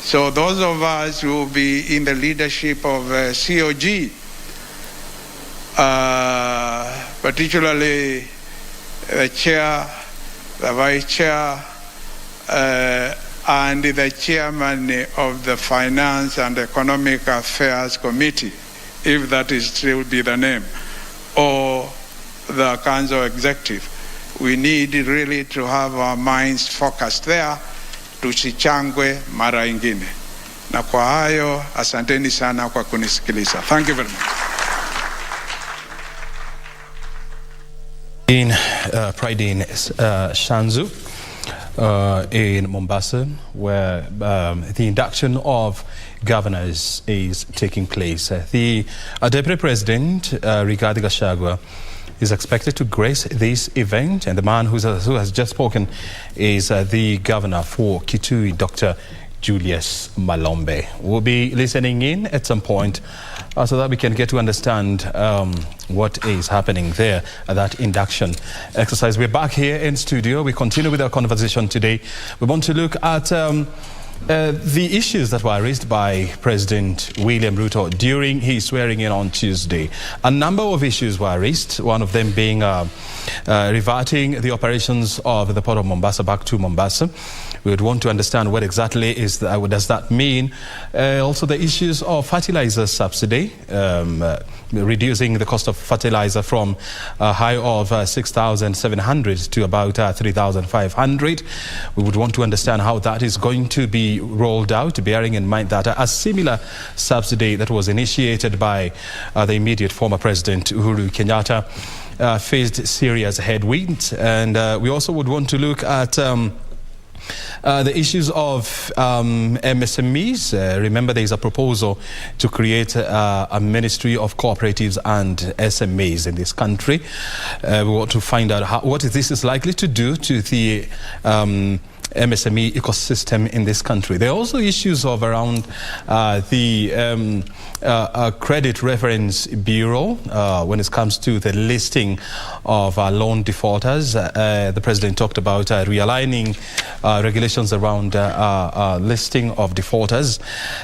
S10: So those of us who will be in the leadership of COG, particularly the chair, the vice chair, and the chairman of the Finance and Economic Affairs Committee, if that is still be the name, or the council executive, we need really to have our minds focused there, tusichangwe mara ingine. Na kwa hayo, asanteni sana kwa kunisikiliza. Thank you very much.
S1: In Pride in Shanzu, in Mombasa, where the induction of governors is taking place. The Deputy President, Rigathi Gachagua, is expected to grace this event, and the man who has just spoken is the governor for Kitui, Dr. Julius Malombe. We'll be listening in at some point so that we can get to understand what is happening there at that induction exercise. We're back here in studio. We continue with our conversation today. We want to look at the issues that were raised by President William Ruto during his swearing in on Tuesday. A number of issues were raised, one of them being reverting the operations of the Port of Mombasa back to Mombasa. We would want to understand what exactly what does that mean. Also the issues of fertilizer subsidy, reducing the cost of fertilizer from a high of 6,700 to about 3,500. We would want to understand how that is going to be rolled out, bearing in mind that a similar subsidy that was initiated by the immediate former President Uhuru Kenyatta faced serious headwinds. And we also would want to look at the issues of MSMEs. Remember, there is a proposal to create a ministry of cooperatives and SMEs in this country. We want to find out what this is likely to do to the MSME ecosystem in this country. There are also issues of around the Credit Reference Bureau when it comes to the listing of loan defaulters. The President talked about realigning regulations around listing of defaulters,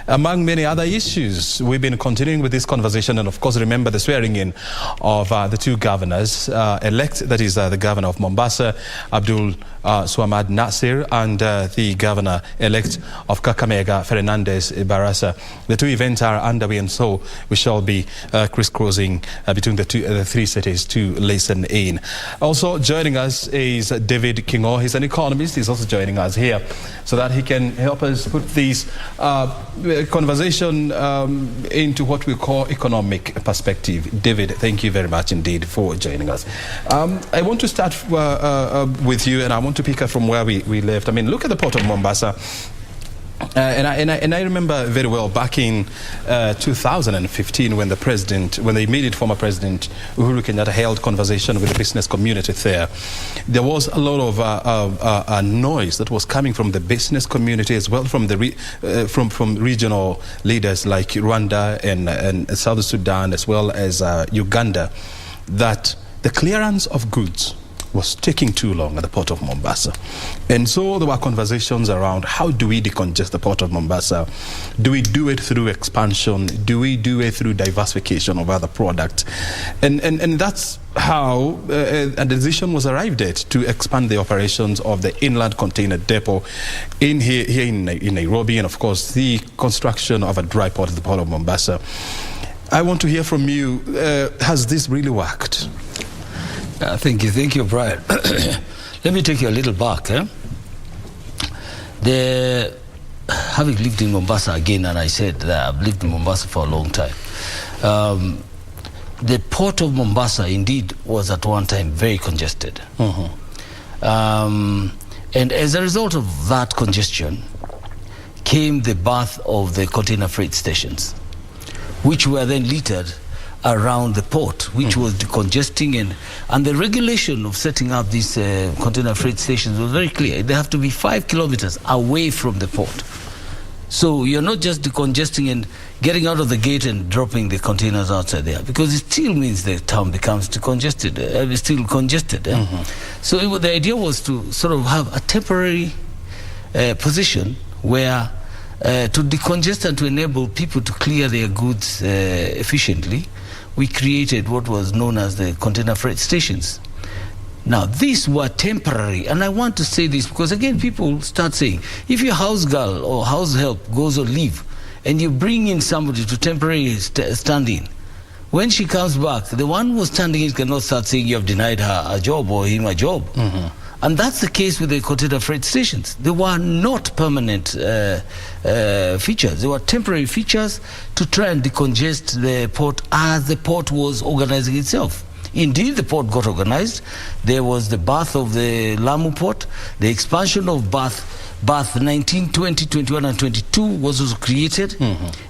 S1: among many other issues. We've been continuing with this conversation, and of course remember the swearing in of the two governors elect, that is the governor of Mombasa, Abdul Swamad Nasir, and the governor-elect of Kakamega, Fernandes Barasa. The two events are underway, and so we shall be crisscrossing between the three cities to listen in. Also joining us is David Kingo. He's an economist. He's also joining us here so that he can help us put this conversation into what we call economic perspective. David, thank you very much indeed for joining us. I want to start with you, and I want to pick up from where we left. I mean, look at the Port of Mombasa. And I remember very well back in 2015 when the immediate former President Uhuru Kenyatta held conversation with the business community there. There was a lot of noise that was coming from the business community as well from the from regional leaders like Rwanda and South Sudan as well as Uganda, that the clearance of goods was taking too long at the Port of Mombasa. And so there were conversations around how do we decongest the Port of Mombasa? Do we do it through expansion? Do we do it through diversification of other products? And that's how a decision was arrived at to expand the operations of the inland container depot here in Nairobi, and of course the construction of a dry port at the Port of Mombasa. I want to hear from you, has this really worked?
S7: Thank you, Brian. Let me take you a little back. having lived in Mombasa again, and I said that I've lived in Mombasa for a long time, the port of Mombasa indeed was at one time very congested. And as a result of that congestion came the birth of the container freight stations, which were then littered around the port, which was decongesting, and the regulation of setting up these container freight stations was very clear. They have to be 5 kilometers away from the port. So you're not just decongesting and getting out of the gate and dropping the containers outside there, because it still means the town becomes decongested, still congested. So the idea was to sort of have a temporary position where to decongest and to enable people to clear their goods efficiently, we created what was known as the container freight stations. Now, these were temporary, and I want to say this because, again, people start saying, if your house girl or house help goes on leave, and you bring in somebody to temporarily stand in, when she comes back, the one who's standing in cannot start saying you have denied her a job or him a job. And that's the case with the container freight stations. They were not permanent features. They were temporary features to try and decongest the port as the port was organizing itself. Indeed, the port got organized. There was the birth of the Lamu port. The expansion of Bath 19, 20, 21, and 22 was also created.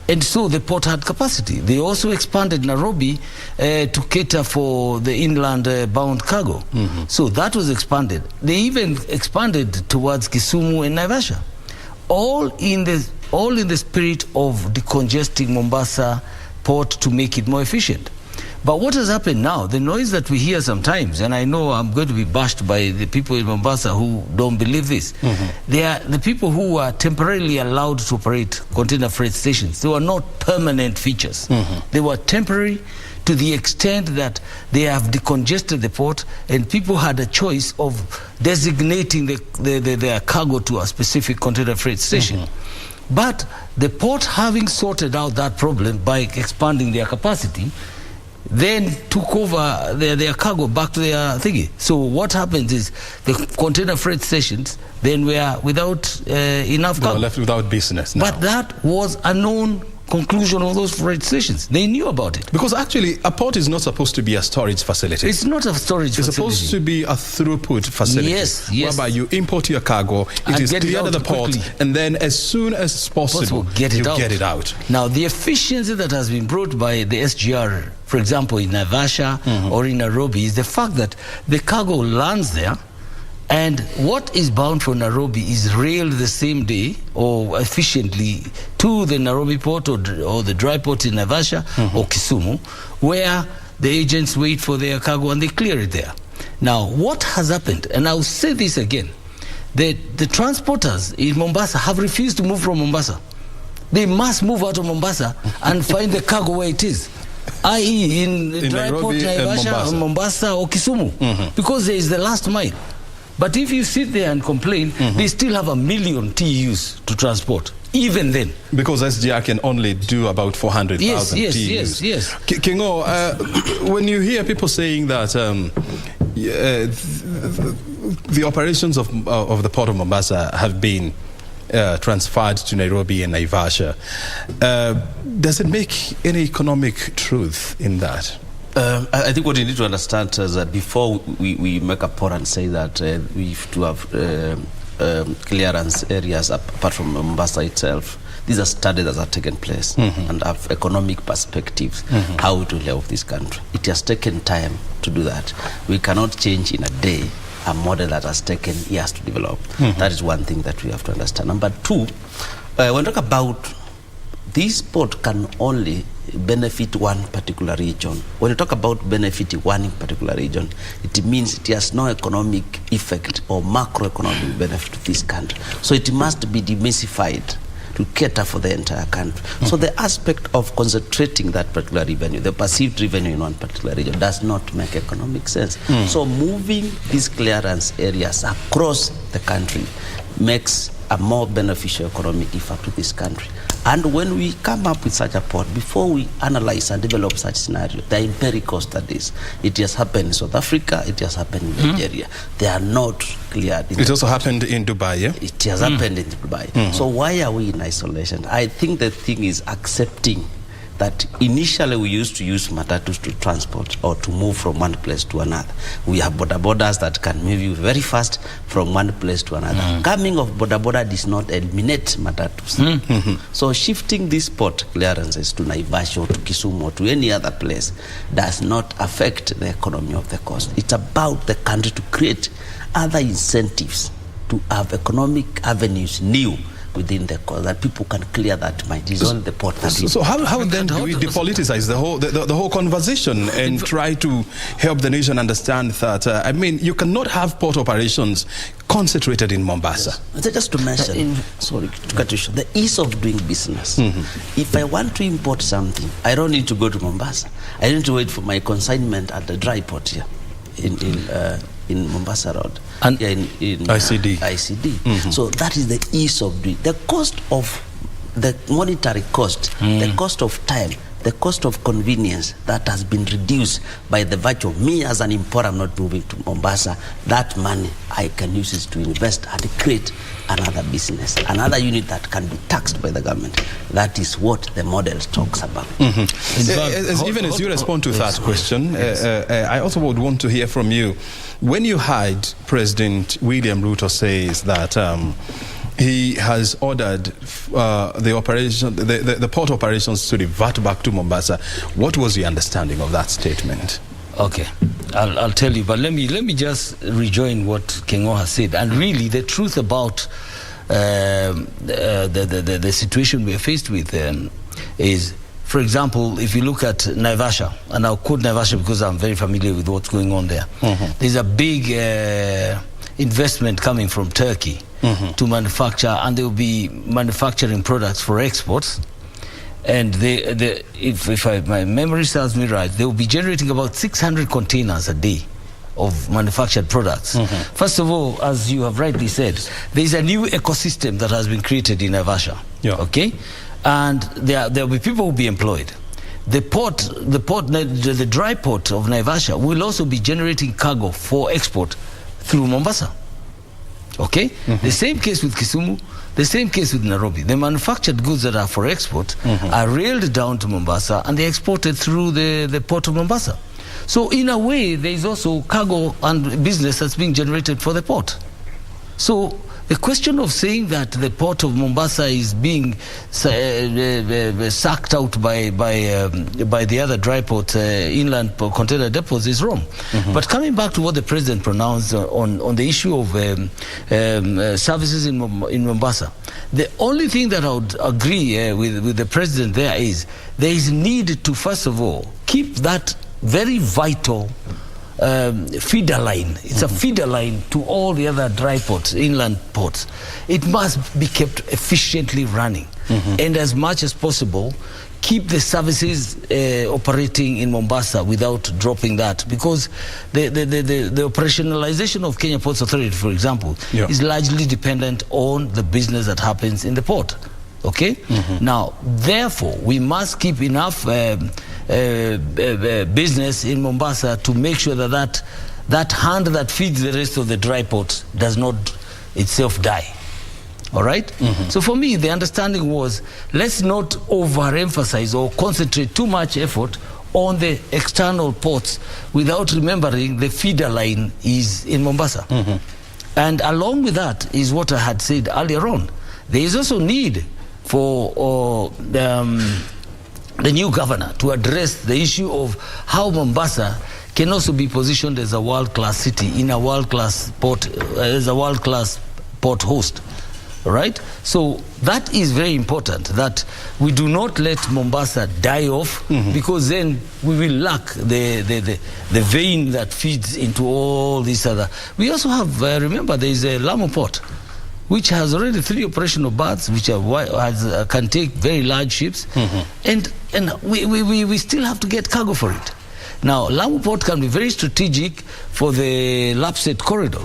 S7: And so the port had capacity. They also expanded Nairobi to cater for the inland bound cargo. So that was expanded. They even expanded towards Kisumu and Naivasha. All in the spirit of decongesting Mombasa port to make it more efficient. But what has happened now, the noise that we hear sometimes, and I know I'm going to be bashed by the people in Mombasa who don't believe this, they are the people who are temporarily allowed to operate container freight stations. They were not permanent features. They were temporary to the extent that they have decongested the port, and people had a choice of designating their cargo to a specific container freight station. But the port, having sorted out that problem by expanding their capacity, then took over their cargo back to their thingy. So what happens is the container freight stations then were without enough cargo.
S1: Left without business now.
S7: But that was a known conclusion of those freight stations. They knew about it.
S1: Because actually, a port is not supposed to be a storage facility.
S7: It's not a storage facility.
S1: It's supposed to be a throughput facility.
S7: Yes.
S1: Whereby you import your cargo, it is cleared at the port, and then as soon as possible, get it out.
S7: Now, the efficiency that has been brought by the SGR, for example, in Naivasha or in Nairobi, is the fact that the cargo lands there, and what is bound for Nairobi is railed the same day or efficiently to the Nairobi port or the dry port in Naivasha or Kisumu, where the agents wait for their cargo and they clear it there. Now, what has happened, and I'll say this again, the transporters in Mombasa have refused to move from Mombasa. They must move out of Mombasa and find the cargo where it is, i.e. in dry port Naivasha, Mombasa or Kisumu, because there is the last mile. But if you sit there and complain, they still have 1 million TEUs to transport, even then. Because SGR can only do about 400,000 TEUs. Yes.
S1: Kingo, when you hear people saying that the operations of the port of Mombasa have been transferred to Nairobi and Naivasha, does it make any economic truth in that?
S11: I think what you need to understand is that before we make a port and say that we have to have clearance areas apart from Mombasa itself, these are studies that have taken place and have economic perspectives, how it will help this country. It has taken time to do that. We cannot change in a day a model that has taken years to develop. That is one thing that we have to understand. Number two, when we talk about this port can only benefit one particular region. When you talk about benefiting one particular region, it means it has no economic effect or macroeconomic benefit to this country. So it must be demystified to cater for the entire country. So the aspect of concentrating that particular revenue, the perceived revenue in one particular region, does not make economic sense. So moving these clearance areas across the country makes a more beneficial economic effect to this country. And when we come up with such a port, before we analyze and develop such scenario, the empirical studies, it has happened in South Africa, it has happened in Nigeria. They are not clear.
S1: It also happened in Dubai, yeah?
S11: It has happened in Dubai. So why are we in isolation? I think the thing is accepting that initially we used to use matatus to transport or to move from one place to another. We have borders that can move you very fast from one place to another. Coming of border does not eliminate matatus. So shifting this port clearances to Naivasha or to Kisumu or to any other place does not affect the economy of the coast. It's about the country to create other incentives to have economic avenues new within the coast, that people can clear that mind. Is on the port.
S1: So how then do we depoliticize the whole conversation and try to help the nation understand that, I mean, you cannot have port operations concentrated in Mombasa?
S11: Yes. Just to mention, sorry to cut you short, the ease of doing business. If I want to import something, I don't need to go to Mombasa. I need to wait for my consignment at the dry port here in Mombasa Road.
S1: And
S11: in
S1: ICD.
S11: So that is the ease of doing. The cost of the monetary cost, the cost of time, the cost of convenience that has been reduced by the virtue of me as an importer not moving to Mombasa. That money I can use it to invest and create another business, another unit that can be taxed by the government. That is what the model talks about.
S1: Even as you respond to that question, I also would want to hear from you. When you heard President William Ruto says that he has ordered the port operations to revert back to Mombasa, what was your understanding of that statement?
S7: Okay, I'll tell you, but let me just rejoin what Kengo has said. And really, the truth about the situation we are faced with is, for example, if you look at Naivasha, and I'll quote Naivasha because I'm very familiar with what's going on there. There's a big investment coming from Turkey to manufacture, and they will be manufacturing products for exports. And if my memory serves me right, they will be generating about 600 containers a day of manufactured products. First of all, as you have rightly said, there is a new ecosystem that has been created in Naivasha. Okay, and there will be people who will be employed. The dry port of Naivasha will also be generating cargo for export through Mombasa. Okay, the same case with Kisumu, the same case with Nairobi. The manufactured goods that are for export are railed down to Mombasa and they're exported through the port of Mombasa. So in a way, there is also cargo and business that's being generated for the port. So the question of saying that the port of Mombasa is being sucked out by the other dry port, inland container depots is wrong. But coming back to what the president pronounced on the issue of services in Mombasa, the only thing that I would agree with the president there is need to, first of all, keep that very vital feeder line. It's a feeder line to all the other dry ports, inland ports. It must be kept efficiently running, and as much as possible keep the services operating in Mombasa without dropping that, because the operationalization of Kenya Ports Authority, for example, is largely dependent on the business that happens in the port. Okay? Now, therefore, we must keep enough business in Mombasa to make sure that hand that feeds the rest of the dry ports does not itself die. All right? So for me, the understanding was, let's not overemphasize or concentrate too much effort on the external ports without remembering the feeder line is in Mombasa. And along with that is what I had said earlier on. There is also need for the new governor to address the issue of how Mombasa can also be positioned as a world-class city, in a world-class port, as a world-class port host. Right? So that is very important, that we do not let Mombasa die off, because then we will lack the vein that feeds into all these other. We also have, remember, there is a Lamu port, which has already 3 operational berths, which can take very large ships, and we still have to get cargo for it. Now, Lamu port can be very strategic for the Lapsset corridor.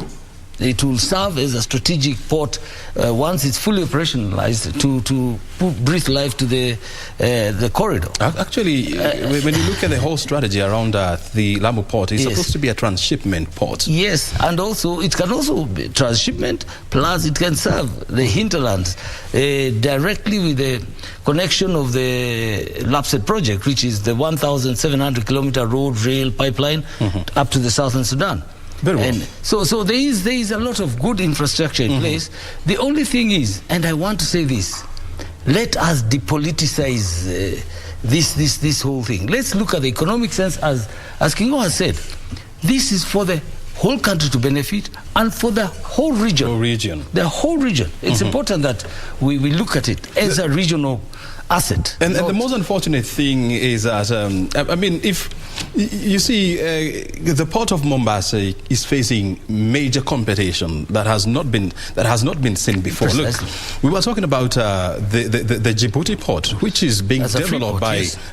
S7: It will serve as a strategic port once it's fully operationalized to breathe life to the corridor.
S1: Actually, when you look at the whole strategy around the Lamu port, it's supposed to be a transshipment port.
S7: Yes, and also it can also be transshipment, plus it can serve the hinterlands directly with the connection of the LAPSET project, which is the 1,700 kilometer road rail pipeline up to the southern Sudan.
S1: Very well.
S7: And so there is a lot of good infrastructure in place. The only thing is, and I want to say this, let us depoliticize this whole thing. Let's look at the economic sense, as Kingo has said. This is for the whole country to benefit and for the whole region. The whole region. It's important that we look at it as a regional asset.
S1: And the most unfortunate thing is that, I mean, if you see, the port of Mombasa is facing major competition that has not been seen before.
S7: Precisely.
S1: Look, we were talking about the Djibouti port, which is being developed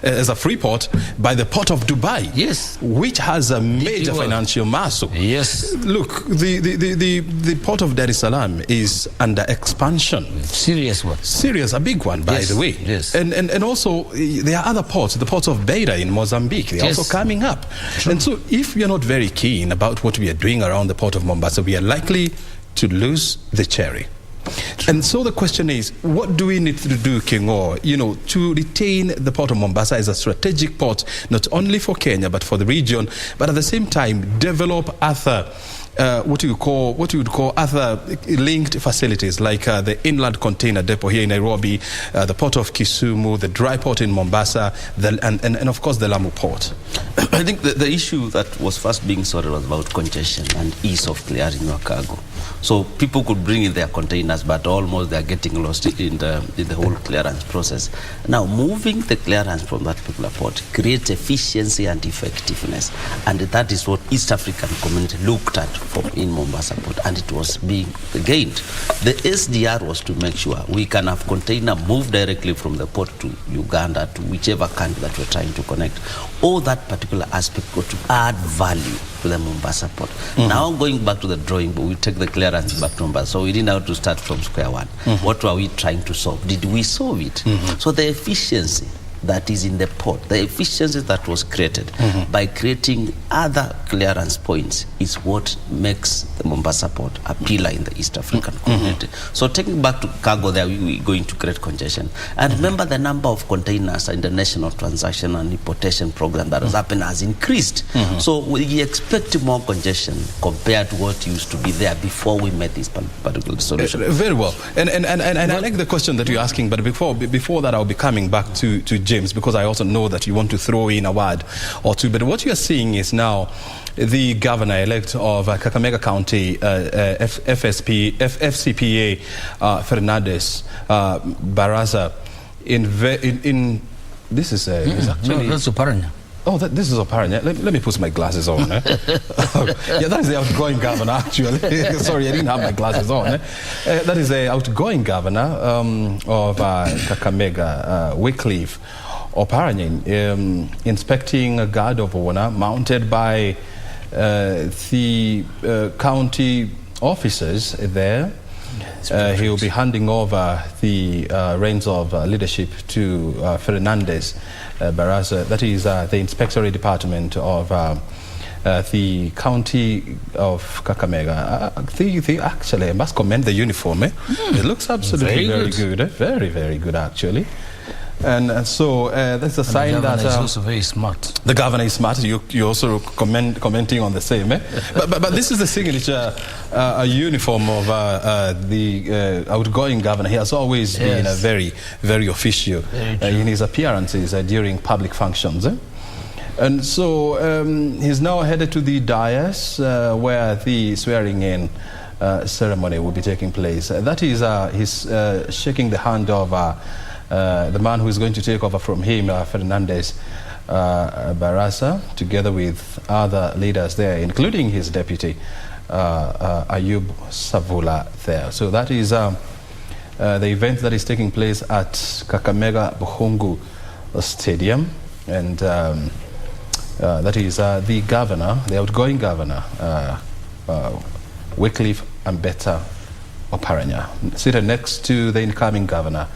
S1: as a free port by the port of Dubai.
S7: Yes,
S1: which has a major financial muscle.
S7: Yes.
S1: Look, the port of Dar es Salaam is under expansion.
S7: Serious one.
S1: Serious, a big one, by the way.
S7: Yes.
S1: And also there are other ports, the ports of Beira in Mozambique. They're also coming up. True. And so if you're not very keen about what we are doing around the port of Mombasa, we are likely to lose the cherry. True. And so the question is, what do we need to do, Kingo, to retain the port of Mombasa as a strategic port, not only for Kenya, but for the region, but at the same time develop other what you would call other linked facilities, like the inland container depot here in Nairobi, the port of Kisumu, the dry port in Mombasa, and of course the Lamu port.
S11: I think the issue that was first being sorted was about congestion and ease of clearing your cargo. So people could bring in their containers, but almost they are getting lost in the whole clearance process. Now, moving the clearance from that particular port creates efficiency and effectiveness, and that is what East African community looked at in Mombasa port, and it was being gained. The SDR was to make sure we can have container move directly from the port to Uganda, to whichever country that we're trying to connect. All that particular aspect got to add value to the Mombasa port. Now going back to the drawing board, we take the clearance back to Mombasa. So we didn't have to start from square one. What were we trying to solve? Did we solve it? So the efficiency that is in the port, the efficiency that was created by creating other clearance points is what makes the Mombasa port a pillar in the East African community. So taking back to cargo there, we're going to create congestion. And remember, the number of containers in the national transaction and importation program that has happened has increased. So we expect more congestion compared to what used to be there before we made this particular solution.
S1: Very well. And I like the question that you're asking, but before that, I'll be coming back to James, because I also know that you want to throw in a word or two. But what you're seeing is now the governor-elect of Kakamega County, FCPA, Fernandes, Barasa, in this is actually...
S7: No, that's Oparanya.
S1: Oh, this is Oparanya. Let me put my glasses on. Yeah, that is the outgoing governor, actually. Sorry, I didn't have my glasses on. That is the outgoing governor of Kakamega, Wycliffe Oparanya, inspecting a guard of honor mounted by the county officers there. He will be handing over the reins of leadership to Fernandes Barasa. That is the inspectorate department of the county of Kakamega. They actually, I must commend the uniform. It looks absolutely very good. Very, very good, actually. And so that's a sign that...
S7: The governor is also very smart.
S1: The governor is smart. You also commenting on the same. But this is the signature uniform of the outgoing governor. He has always been a very, very official in his appearances during public functions. And so he's now headed to the dais where the swearing-in ceremony will be taking place. That is, he's shaking the hand of the man who is going to take over from him, Fernandes Barasa, together with other leaders there, including his deputy, Ayub Savula there. So that is the event that is taking place at Kakamega Buhungu Stadium. And that is the governor, the outgoing governor, Wycliffe Ambeta Oparanya, seated next to the incoming governor,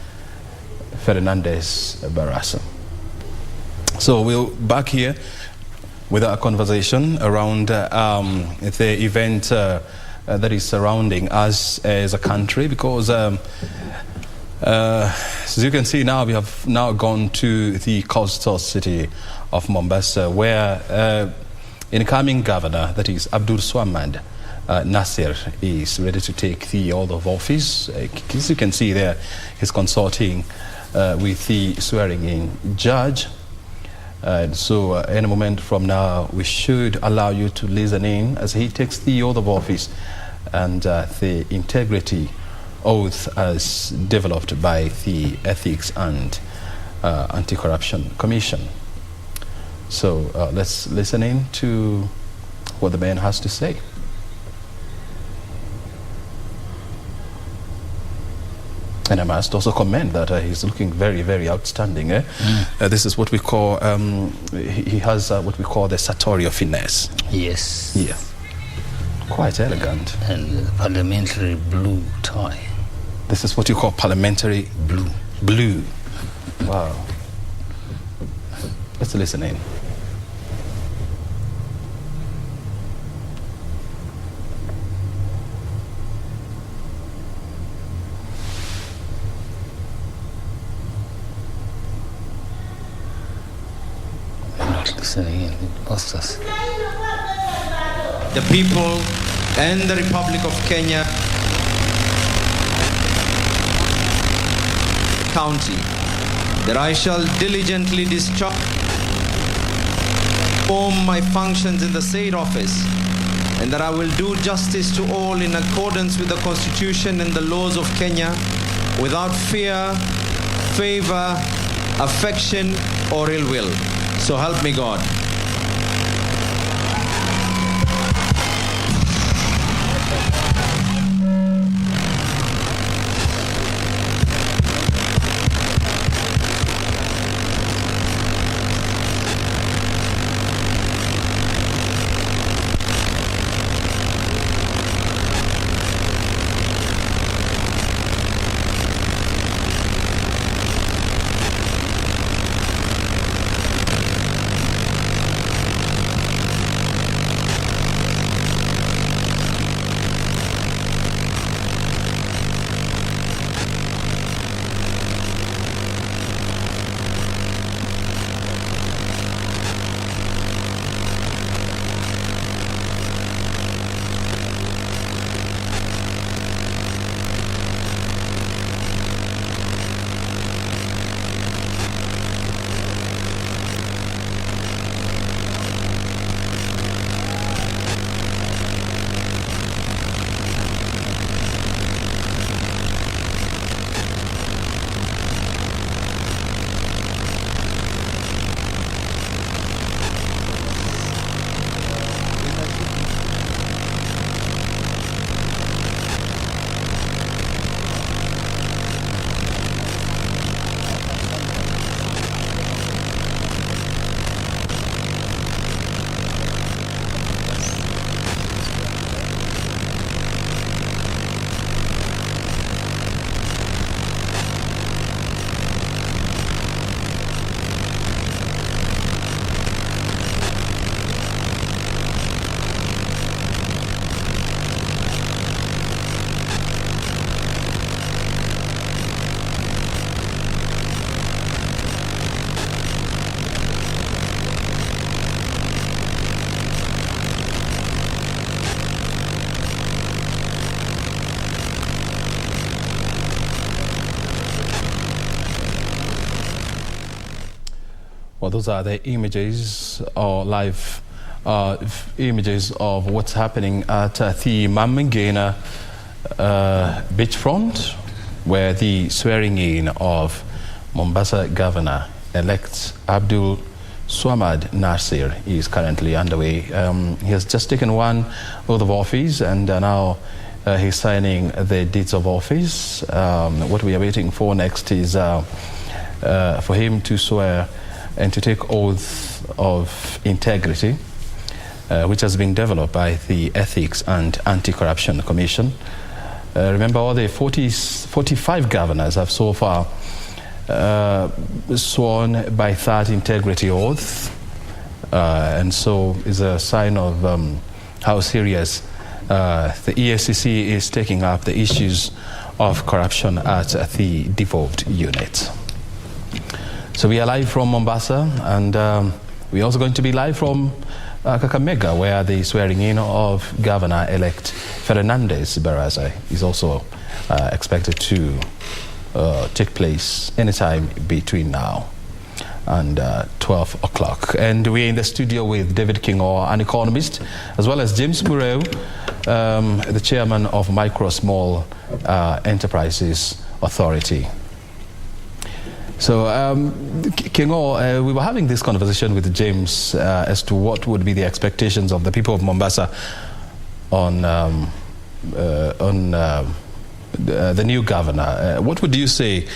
S1: Fernandes Barasa. So we're back here with our conversation around the event that is surrounding us as a country, because as you can see now, we have now gone to the coastal city of Mombasa, where incoming governor, that is Abdul Swamad Nasir, is ready to take the oath of office. As you can see there, he's consulting with the swearing-in judge. So any moment from now, we should allow you to listen in as he takes the oath of office and the integrity oath as developed by the Ethics and Anti-Corruption Commission. So let's listen in to what the man has to say. And I must also comment that he's looking very, very outstanding. This is what we call, he has what we call the sartorial finesse.
S7: Yes.
S1: Yeah. Quite elegant.
S7: And parliamentary blue tie.
S1: This is what you call parliamentary blue. Blue. Wow. Let's listen in.
S7: Listening in, it lost us.
S12: The people and the Republic of Kenya County, that I shall diligently discharge my functions in the said office, and that I will do justice to all in accordance with the Constitution and the laws of Kenya, without fear, favor, affection, or ill will. So help me God.
S1: Well, those are the images or live images of what's happening at the Mamingena beachfront, where the swearing-in of Mombasa Governor-elect Abdul Swamad Nasir is currently underway. He has just taken one oath of office, and now he's signing the deeds of office. What we are waiting for next is for him to swear and to take oath of integrity. which has been developed by the Ethics and Anti-Corruption Commission. Remember, all the 45 governors have so far sworn by that integrity oath, and so is a sign of how serious the EACC is taking up the issues of corruption at the devolved unit. So we are live from Mombasa, and we're also going to be live from Kakamega, where the swearing in of Governor-elect Fernandes Barasa is also expected to take place anytime between now and 12 o'clock. And we're in the studio with David Kingo, an economist, as well as James Mureu, the chairman of Micro Small Enterprises Authority. So, Kingo, we were having this conversation with James as to what would be the expectations of the people of Mombasa on the new governor. What would you say?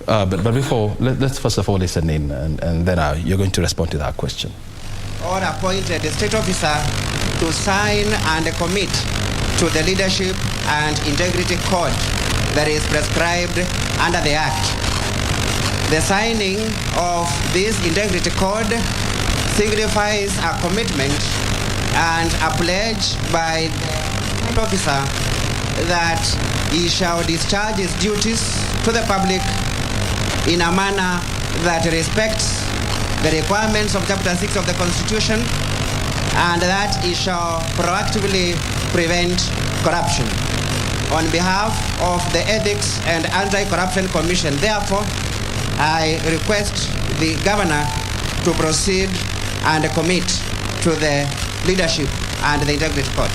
S1: But before, let's first of all listen in, and then you're going to respond to that question.
S13: Or appointed a state officer to sign and commit to the leadership and integrity code that is prescribed under the Act. The signing of this integrity code signifies a commitment and a pledge by the officer that he shall discharge his duties to the public in a manner that respects the requirements of Chapter 6 of the Constitution, and that he shall proactively prevent corruption. On behalf of the Ethics and Anti-Corruption Commission, therefore, I request the governor to proceed and commit to the leadership and the integrity code.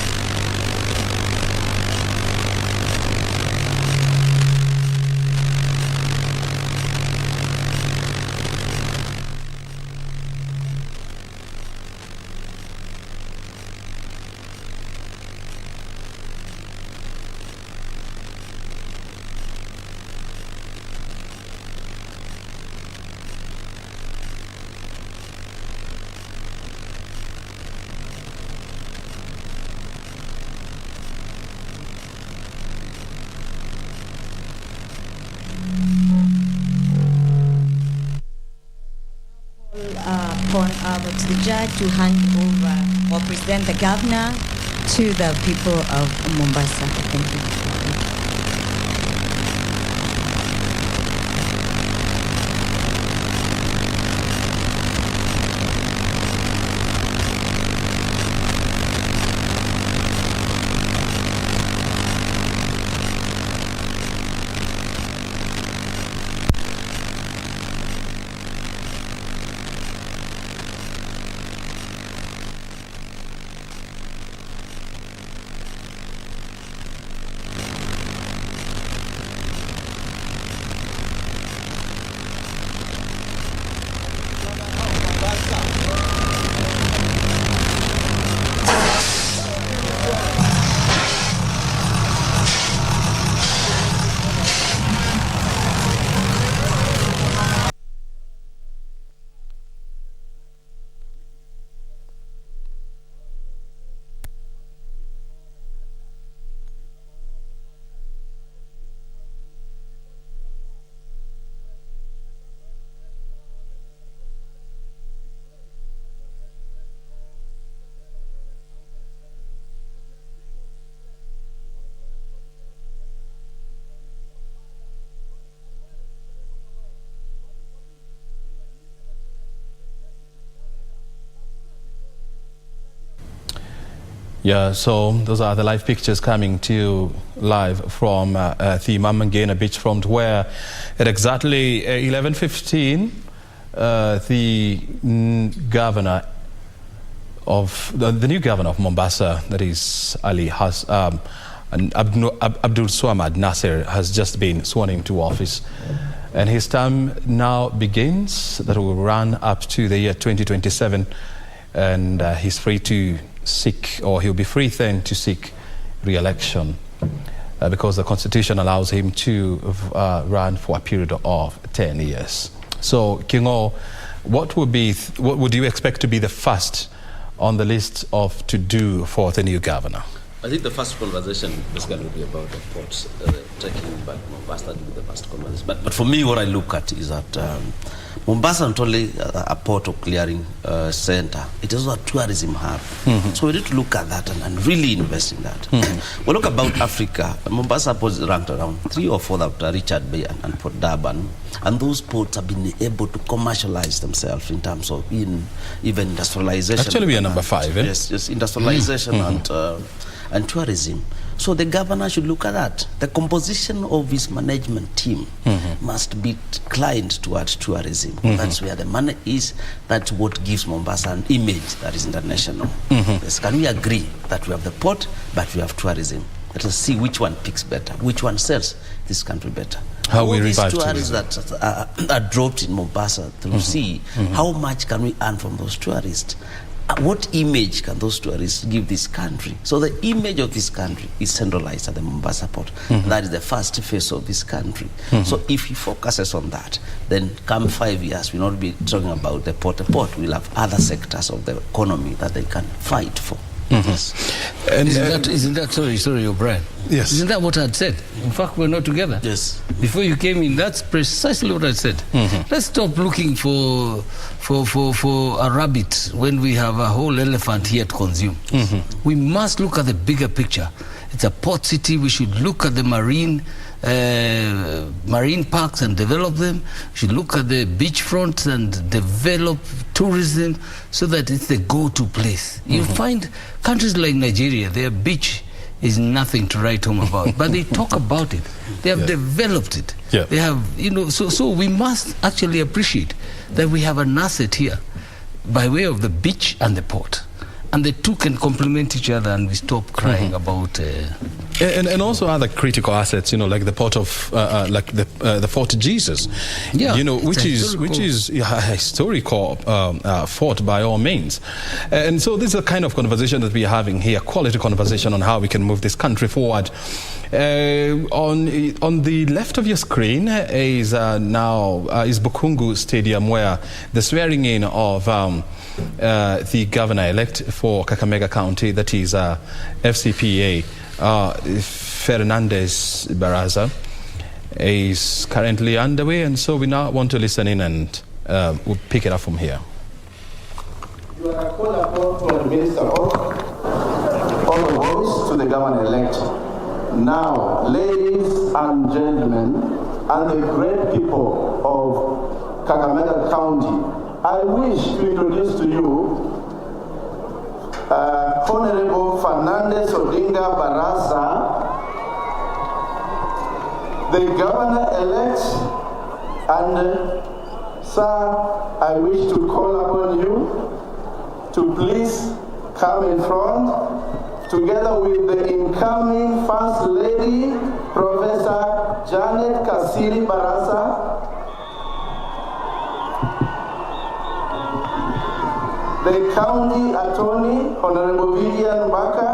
S14: To the judge to hand over or present the governor to the people of Mombasa. Thank you.
S1: Yeah, so those are the live pictures coming to you live from the Mamangena beachfront, where at exactly 11:15, the governor of the new governor of Mombasa, that is Ali Abdul Swamad Nasser, has just been sworn into office, and his term now begins. That will run up to the year 2027, and he's free to seek, or he'll be free then to seek re-election because the Constitution allows him to run for a period of 10 years. So, Kingo, what would you expect to be the first on the list of to-do for the new governor?
S11: I think the first conversation basically will be about the ports, taking back Mombasa to be the first conversation. But for me, what I look at is that Mombasa not only a port or clearing center, it is also a tourism hub. So we need to look at that and really invest in that. We look about Africa. Mombasa port is ranked around 3 or 4 after Richard Bay and Port Durban. And those ports have been able to commercialize themselves in terms of even industrialization.
S1: Actually, we are number 5.
S11: Yes, industrialization and tourism. So the governor should look at that. The composition of his management team must be inclined towards tourism. That's where the money is. That's what gives Mombasa an image that is international. Yes, can we agree that we have the port, but we have tourism? Let us see which one picks better, which one sells this country better.
S1: How we revive
S11: tourists that are dropped in Mombasa to see how much can we earn from those tourists. What image can those tourists give this country? So the image of this country is centralized at the Mombasa port. That is the first phase of this country. So if he focuses on that, then come 5 years, we'll not be talking about the port. We'll have other sectors of the economy that they can fight for. Yes.
S7: And isn't that sorry, O'Brien?
S1: Yes.
S7: Isn't that what I'd said? In fact, we're not together.
S11: Yes.
S7: Before you came in, that's precisely what I said. Let's stop looking for a rabbit when we have a whole elephant here to consume. We must look at the bigger picture. It's a port city. We should look at the marine parks and develop them. We should look at the beachfront and develop tourism so that it's the go-to place. You find countries like Nigeria, their beach is nothing to write home about, but they talk about it. They have developed it. They have, so we must actually appreciate that we have an asset here by way of the beach and the port. And the two can complement each other, and we stop crying about.
S1: And also other critical assets, like the port of, like the Fort Jesus, which is a historical fort by all means. And so this is a kind of conversation that we are having here, quality conversation on how we can move this country forward. On the left of your screen is now Bukungu Stadium, where the swearing in of the governor-elect for Kakamega County, that is FCPA, Fernandes Barasa, is currently underway, and so we now want to listen in and we'll pick it up from here.
S15: You are called upon to administer all the voice to the governor-elect. Now, ladies and gentlemen, and the great people of Kakamega County, I wish to introduce to you Honorable Fernandes Odinga Barasa, the governor-elect, and sir, I wish to call upon you to please come in front, together with the incoming First Lady, Professor Janet Kasiri Barasa, the County Attorney, Honorable Vivian Baka,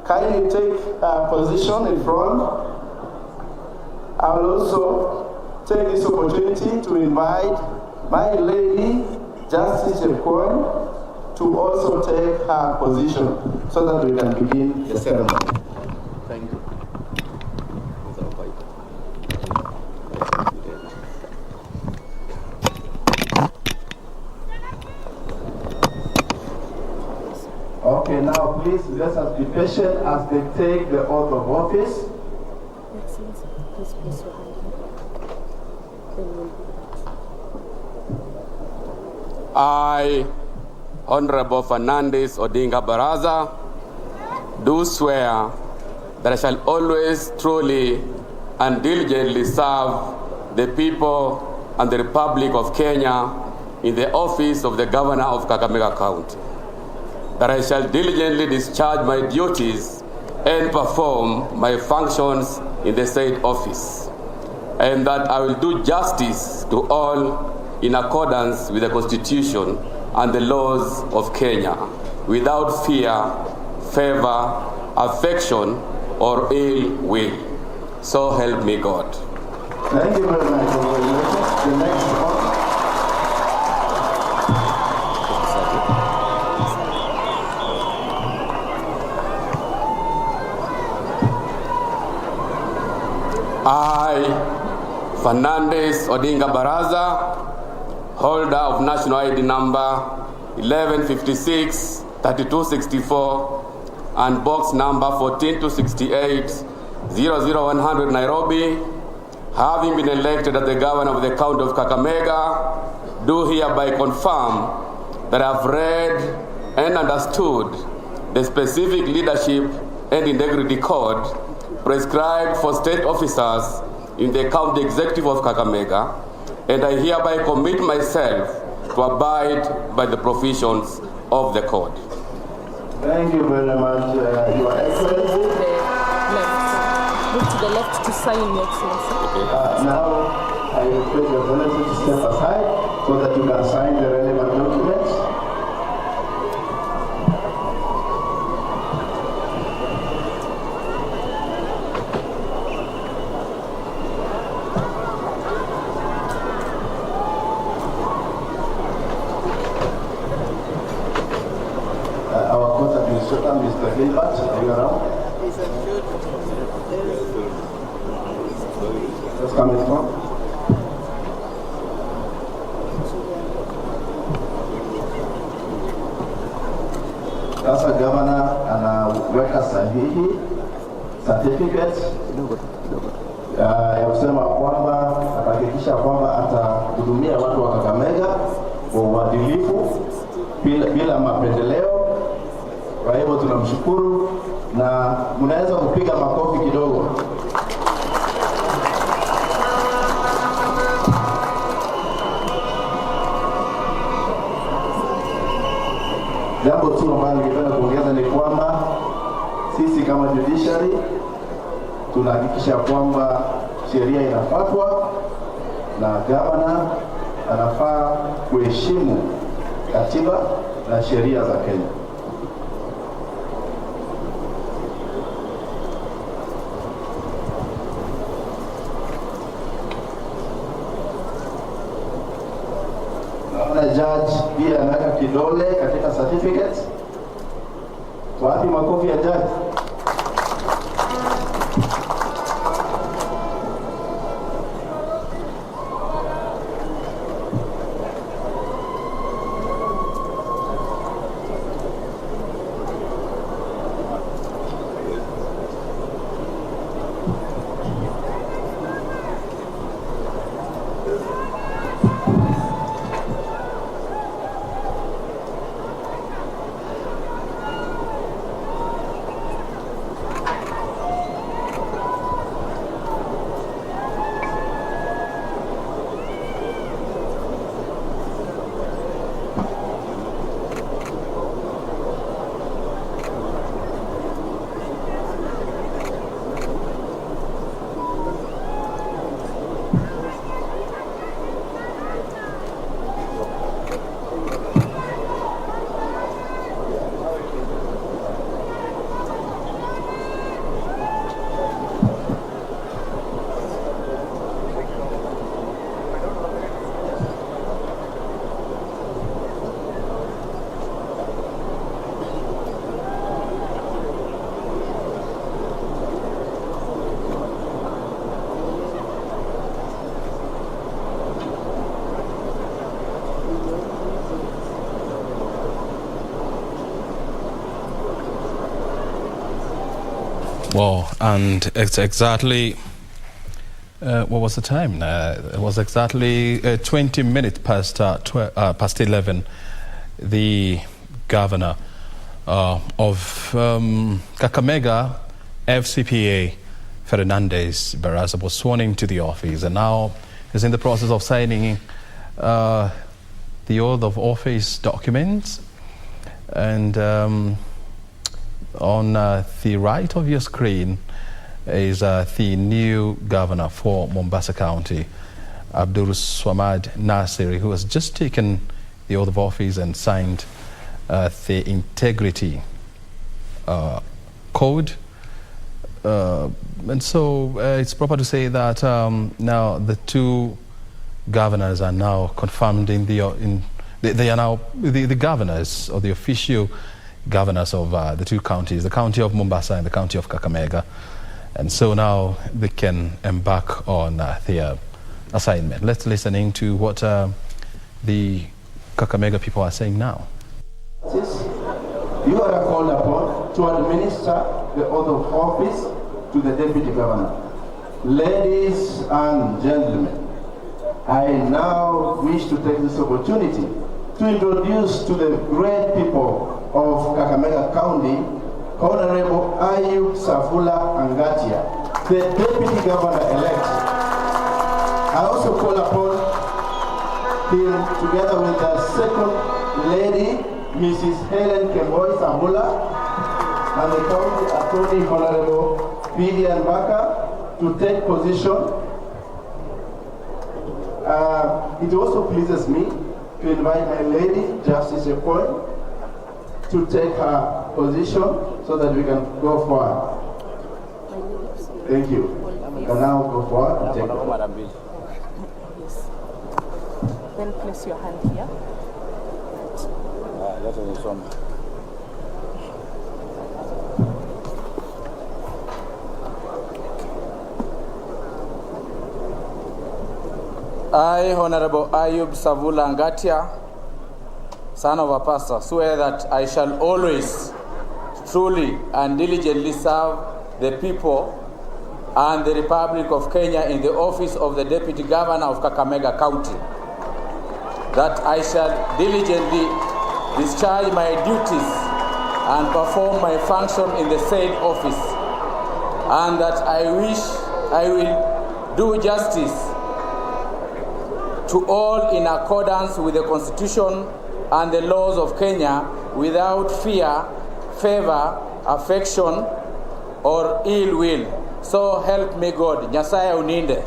S15: kindly take a position in front. I will also take this opportunity to invite my lady, Justice Ekwan, to also take her position so that we can begin the ceremony. Thank you. Okay, now please let us be patient as they take the oath of office.
S16: I, Honorable Fernandes Odinga Barasa, do swear that I shall always truly and diligently serve the people and the Republic of Kenya in the office of the Governor of Kakamega County, that I shall diligently discharge my duties and perform my functions in the said office, and that I will do justice to all in accordance with the Constitution and the laws of Kenya, without fear, favor, affection, or ill will. So help me God.
S15: Thank you very much. The next one.
S16: I, Fernandes Odinga Barasa, holder of national ID number 1156-3264 and box number 14-268-00100 Nairobi, having been elected as the governor of the county of Kakamega, do hereby confirm that I have read and understood the specific leadership and integrity code prescribed for state officers in the county executive of Kakamega, and I hereby commit myself to abide by the provisions of the code.
S15: Thank you very much, Your Excellency.
S17: Move to the left to sign, Your Excellency.
S15: Now, I request Your Excellency to step aside so that you can sign the relevant documents. Mr. Gilbert, are you around? Just come in front. Sasa governor anaweka sahihi certificate ya kusema kwamba atahakikisha kwamba atahudumia watu wa Kakamega kwa uadilifu bila mapendeleo. Kwa hivyo tunamshukuru na mnaweza kupiga makofi kidogo. Jambo tu ambalo ningependa kuongeza ni kwamba sisi kama judiciary tunahakikisha kwamba sheria inafuatwa na governor anafaa kuheshimu katiba na sheria za Kenya. Judge pia anaweka kidole katika certificate. Wapi makofi ya judge?
S1: Well, and it's exactly, what was the time? It was exactly 20 minutes past 11. The governor of Kakamega, FCPA, Fernandes Barasa, was sworn into the office and now is in the process of signing the oath of office documents. And on the right of your screen is the new governor for Mombasa County, Abdul Swamad Nasiri, who has just taken the oath of office and signed the integrity code. And so it's proper to say that now the two governors are now confirmed they are now the governors or the official governors of the two counties, the county of Mombasa and the county of Kakamega. And so now they can embark on their assignment. Let's listen in to what the Kakamega people are saying now.
S15: You are called upon to administer the oath of office to the Deputy Governor. Ladies and gentlemen, I now wish to take this opportunity to introduce to the great people of Kakamega County, Honorable Ayub Safula Angatia, the Deputy Governor-elect. I also call upon him, together with the second lady, Mrs. Helen Kemboy Sambula, and the County Attorney, Honorable Vivian Baka, to take position. It also pleases me to invite my lady, Justice Epoy, to take her position so that we can go forward. Thank you. We can now go forward and take it.
S17: Yes. Then place your hand here.
S18: I, Honorable Ayub Savula Ngatia, son of a pastor, swear that I shall always, truly and diligently serve the people and the Republic of Kenya in the office of the Deputy Governor of Kakamega County. That I shall diligently discharge my duties and perform my function in the said office, and that I will do justice to all in accordance with the Constitution and the laws of Kenya without fear, favor, affection, or ill will. So help me God. Nyasaya uninde.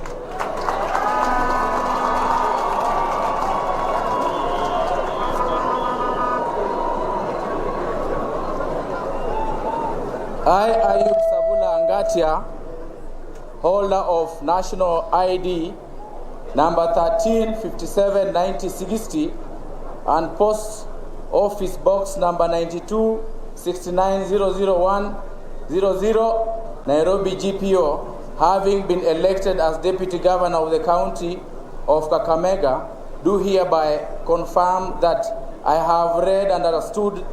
S18: I, Ayub Sabula Angatia, holder of national ID number 1357 9060 and post office box number 92 6900100 Nairobi GPO, having been elected as Deputy Governor of the County of Kakamega, do hereby confirm that I have read and understood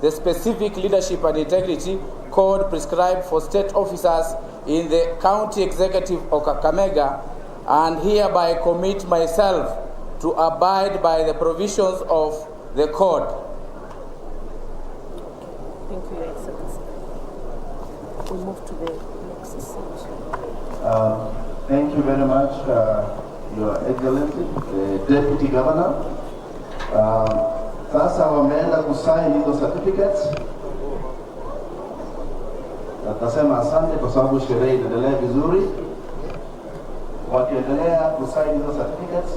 S18: the specific leadership and integrity code prescribed for state officers in the County Executive of Kakamega, and hereby commit myself to abide by the provisions of the code.
S17: Thank you, Your Excellency. We move to the next section.
S15: Thank you very much, Your Excellency, the Deputy Governor. Sasa wameenda kusign hizo certificates. Natasema asante kwa sababu sherehe inaendelea vizuri. Wakiendelea kusign hizo certificates,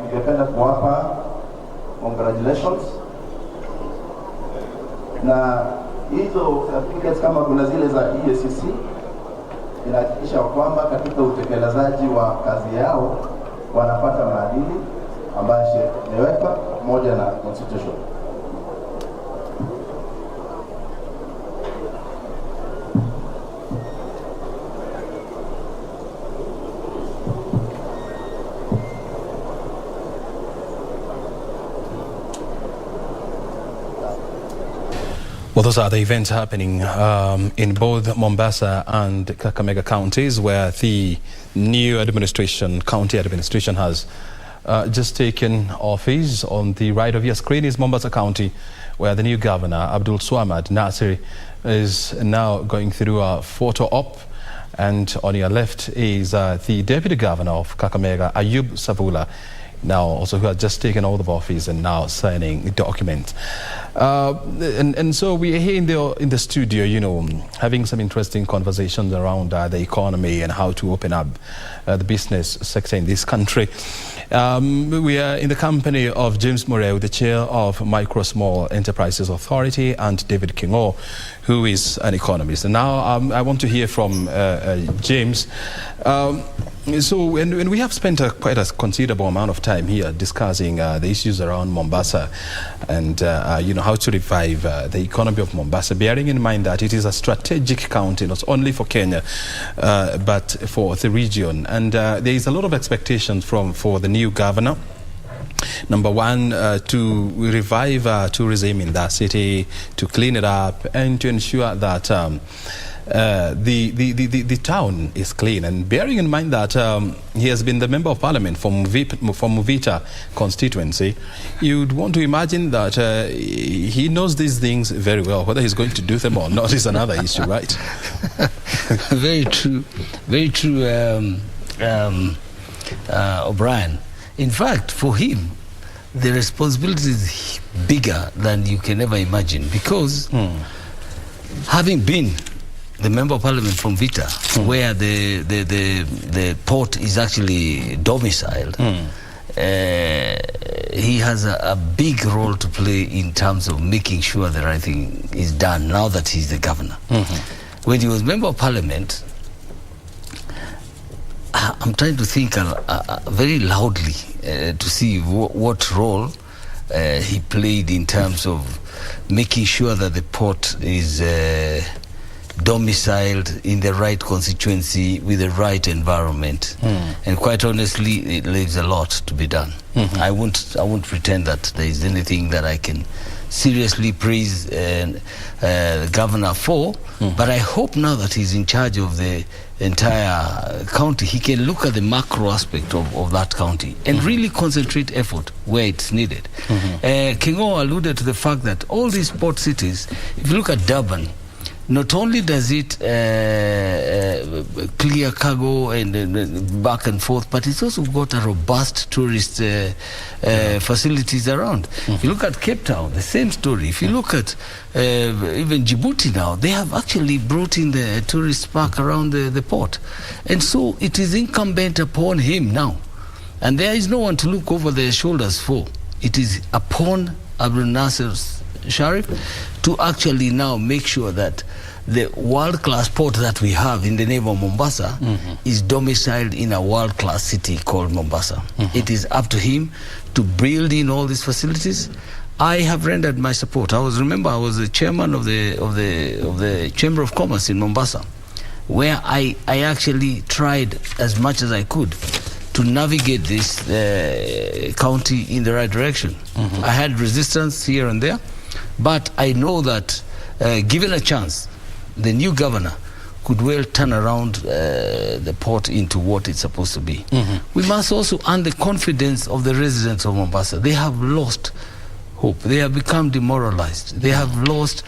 S15: ningependa kuwapa congratulations. Na hizo certificates kama kuna zile za EACC inahakikisha kwamba katika utekelezaji wa kazi yao wanapata maadili ambayo sheria imeweka pamoja na constitution.
S1: Well, those are the events happening in both Mombasa and Kakamega counties, where the new county administration has just taken office. On the right of your screen is Mombasa County, where the new governor, Abdul Swamad Nasiri, is now going through a photo op. And on your left is the deputy governor of Kakamega, Ayub Savula, now also who has just taken oath of office and now signing documents. And so we are here in the studio, you know, having some interesting conversations around the economy and how to open up the business sector in this country. We are in the company of James Morel, the chair of Micro Small Enterprises Authority, and David Kingo, who is an economist. And now I want to hear from James. So, and we have spent quite a considerable amount of time here discussing the issues around Mombasa and, how to revive the economy of Mombasa, bearing in mind that it is a strategic county, not only for Kenya, but for the region. And there is a lot of expectations for the new governor. Number one, to revive tourism in that city, to clean it up, and to ensure that the town is clean. And bearing in mind that he has been the member of parliament from Mvita constituency, you'd want to imagine that he knows these things very well. Whether he's going to do them or not is another issue, right?
S7: Very true. Very true, O'Brien. In fact, for him, the responsibility is bigger than you can ever imagine, because having been the member of parliament from Vita, where the port is actually domiciled, he has a big role to play in terms of making sure the right thing is done now that he's the governor. When he was member of parliament, I'm trying to think very loudly to see what role he played in terms of making sure that the port is domiciled in the right constituency with the right environment. And quite honestly, it leaves a lot to be done. I won't pretend that there is anything that I can seriously praise the governor for, but I hope now that he's in charge of the entire county, he can look at the macro aspect of that county and really concentrate effort where it's needed. Kingo alluded to the fact that all these port cities, if you look at Durban, not only does it clear cargo and back and forth, but it's also got a robust tourist facilities around. If you look at Cape Town, the same story. If you look at even Djibouti now, they have actually brought in the tourist park around the port. And so it is incumbent upon him now. And there is no one to look over their shoulders for. It is upon Abdul Nasser Sharif to actually now make sure that the world-class port that we have in the name of Mombasa is domiciled in a world-class city called Mombasa. It is up to him to build in all these facilities. I have rendered my support. I was the chairman of the Chamber of Commerce in Mombasa, where I actually tried as much as I could to navigate this county in the right direction. I had resistance here and there, but I know that given a chance, the new governor could well turn around the port into what it's supposed to be. We must also earn the confidence of the residents of Mombasa. They have lost hope. They have become demoralized. They have lost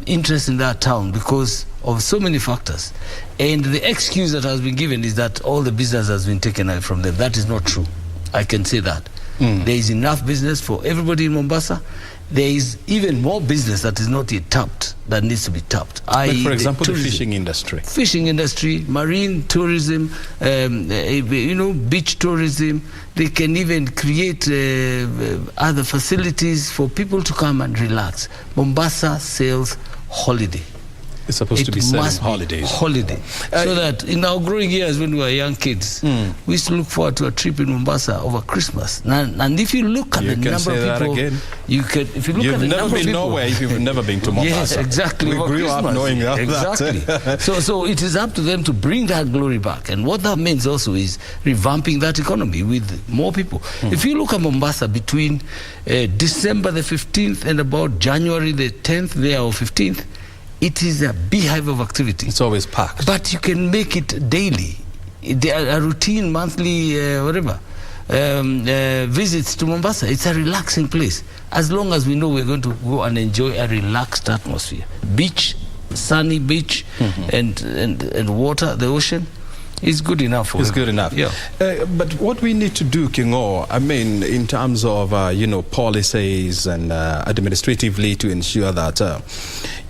S7: interest in that town because of so many factors. And the excuse that has been given is that all the business has been taken away from them. That is not true. I can say that. There is enough business for everybody in Mombasa. There is even more business that is not yet tapped, that needs to be tapped.
S1: Like for example, the fishing industry.
S7: Fishing industry, marine tourism, beach tourism. They can even create other facilities for people to come and relax. Mombasa sells holiday.
S1: It's supposed to be selling holidays.
S7: Holiday. So that in our growing years when we were young kids, we used to look forward to a trip in Mombasa over Christmas. And if you look at the number of people, if you look at the number of people, you've never been nowhere if you've never been to Mombasa. Yes, exactly.
S1: We grew up knowing that.
S7: Exactly. So it is up to them to bring that glory back. And what that means also is revamping that economy with more people. If you look at Mombasa between December the 15th and about January the 10th there or 15th, it is a beehive of activity.
S1: It's always packed.
S7: But you can make it daily. A routine, monthly, visits to Mombasa. It's a relaxing place. As long as we know we're going to go and enjoy a relaxed atmosphere. Beach, sunny beach, and water, the ocean. It's good enough for
S1: It's good enough.
S7: Yeah.
S1: But what we need to do, Kingo, I mean, in terms of, policies and administratively to ensure that,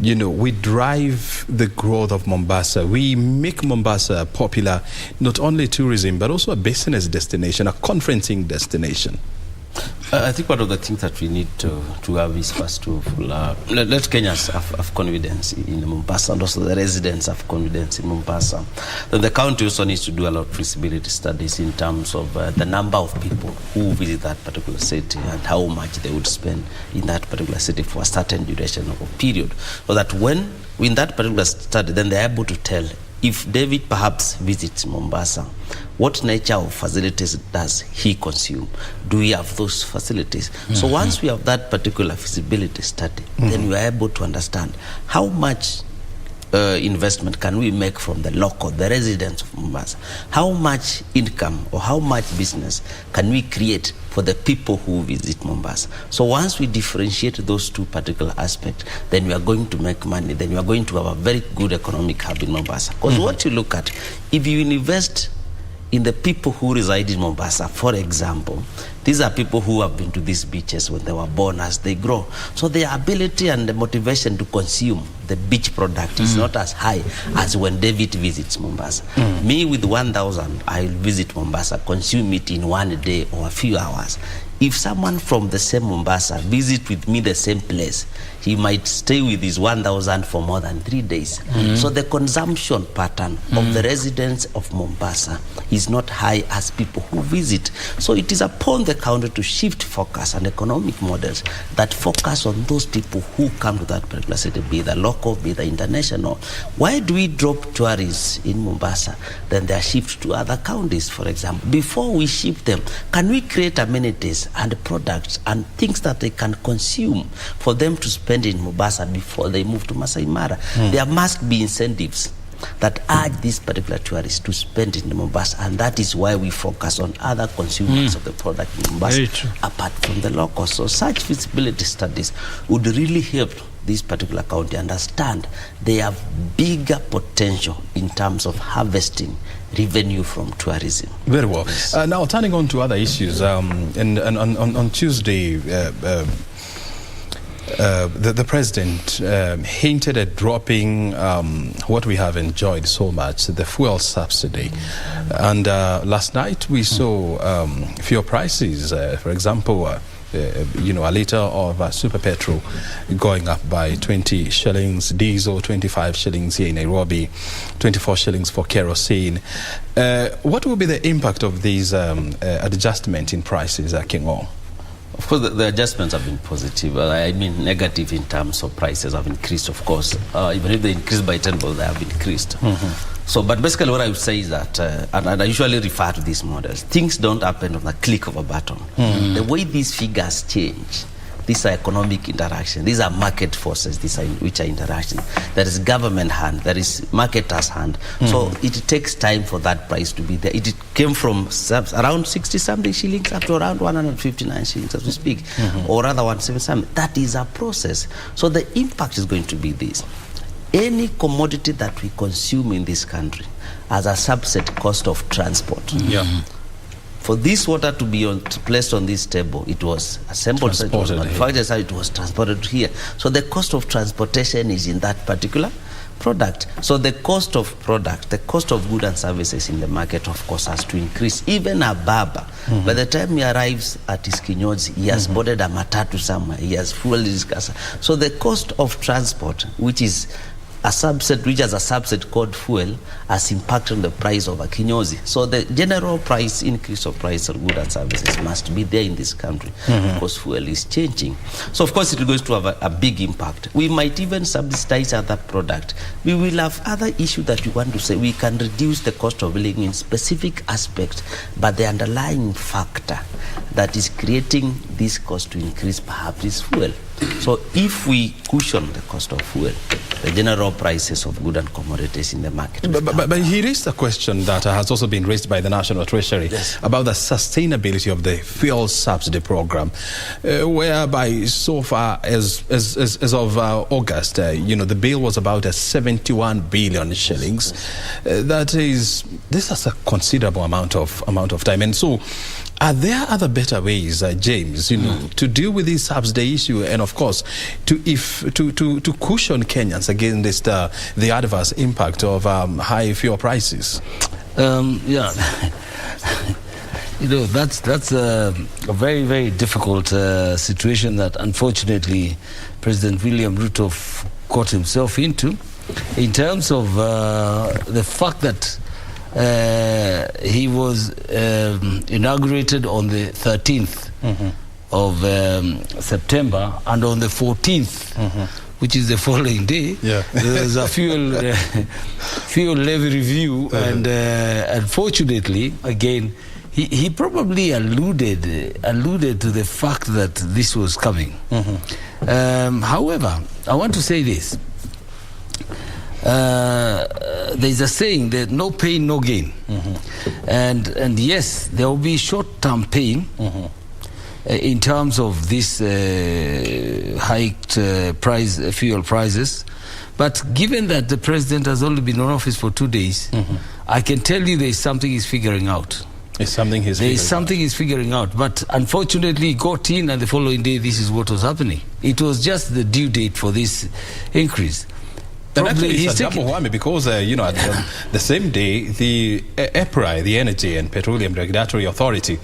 S1: we drive the growth of Mombasa. We make Mombasa popular, not only tourism, but also a business destination, a conferencing destination.
S11: I think one of the things that we need to have is first of all, let Kenyans have confidence in Mombasa, and also the residents have confidence in Mombasa. Then the county also needs to do a lot of feasibility studies in terms of the number of people who visit that particular city and how much they would spend in that particular city for a certain duration or period. So that when in that particular study, then they're able to tell if David perhaps visits Mombasa, what nature of facilities does he consume? Do we have those facilities? So once we have that particular feasibility study, then we are able to understand how much investment can we make from the residents of Mombasa? How much income or how much business can we create for the people who visit Mombasa? So once we differentiate those two particular aspects, then we are going to make money. Then we are going to have a very good economic hub in Mombasa. Because what you look at, if you invest in the people who reside in Mombasa, for example, these are people who have been to these beaches when they were born as they grow. So their ability and the motivation to consume the beach product is not as high as when David visits Mombasa. Me with 1,000, I'll visit Mombasa, consume it in one day or a few hours. If someone from the same Mombasa visit with me the same place, he might stay with his 1,000 for more than 3 days. So the consumption pattern of the residents of Mombasa is not high as people who visit. So it is upon the county to shift focus and economic models that focus on those people who come to that particular city, be the local, be the international. Why do we drop tourists in Mombasa? Then they are shifted to other counties, for example. Before we shift them, can we create amenities and products and things that they can consume for them to spend in Mombasa before they move to Masai Mara? There must be incentives that urge these particular tourists to spend in Mombasa, and that is why we focus on other consumers of the product in Mombasa apart from the locals. So such feasibility studies would really help this particular county understand they have bigger potential in terms of harvesting revenue from tourism.
S1: Very well. Now turning on to other issues, and on Tuesday, the president hinted at dropping what we have enjoyed so much, the fuel subsidy. And last night we saw fuel prices, for example, a liter of super petrol going up by 20 shillings, diesel 25 shillings here in Nairobi, 24 shillings for kerosene. What will be the impact of these adjustment in prices, King O?
S11: Of course, the adjustments have been positive. I mean, negative in terms of prices have increased, of course. Even if they increased by 10, they have increased. So, but basically what I would say is that, and I usually refer to these models, things don't happen on the click of a button. The way these figures change, these are economic interaction, these are market forces, which are interaction. There is government hand, there is marketer's hand. So it takes time for that price to be there. It came from around 60-something shillings up to around 159 shillings as we speak, or rather 170. That is a process. So the impact is going to be this. Any commodity that we consume in this country has a subset cost of transport. For this water to be placed on this table, it was assembled, it was manufactured, it was transported here. So the cost of transportation is in that particular product. So the cost of product, the cost of goods and services in the market, of course, has to increase. Even a barber, by the time he arrives at his kinyozi, he has boarded a matatu somewhere, he has fueled his car. So the cost of transport, which is a subset, which has a subset called fuel, has impacted on the price of a kinyozi. So the general price increase of price of goods and services must be there in this country because fuel is changing. So of course it is going to have a big impact. We might even subsidize other product. We will have other issues that we want to say. We can reduce the cost of living in specific aspects, but the underlying factor that is creating this cost to increase perhaps is fuel. So if we cushion the cost of fuel, the general prices of goods and commodities in the market.
S1: But he raised a question that has also been raised by the National Treasury about the sustainability of the fuel subsidy program, whereby so far as of August, the bill was about 71 billion shillings. This is a considerable amount of time, and so. Are there other better ways, James, to deal with this subsidy issue, and of course, to cushion Kenyans against the adverse impact of high fuel prices?
S7: You know, that's a very, very difficult situation that unfortunately President William Ruto got himself into, in terms of the fact that he was inaugurated on the 13th of September, and on the 14th, which is the following day, there's a fuel levy review, and unfortunately, again, he probably alluded to the fact that this was coming. However, I want to say this. There's a saying that no pain, no gain. And yes, there will be short-term pain in terms of this hiked fuel prices. But given that the president has only been in office for 2 days, I can tell you there's something he's figuring out.
S1: There's something he's figuring out.
S7: But unfortunately, he got in, and the following day, this is what was happening. It was just the due date for this increase.
S1: And actually, it's a double whammy, because you know, the same day, the EPRA, the Energy and Petroleum Regulatory Authority,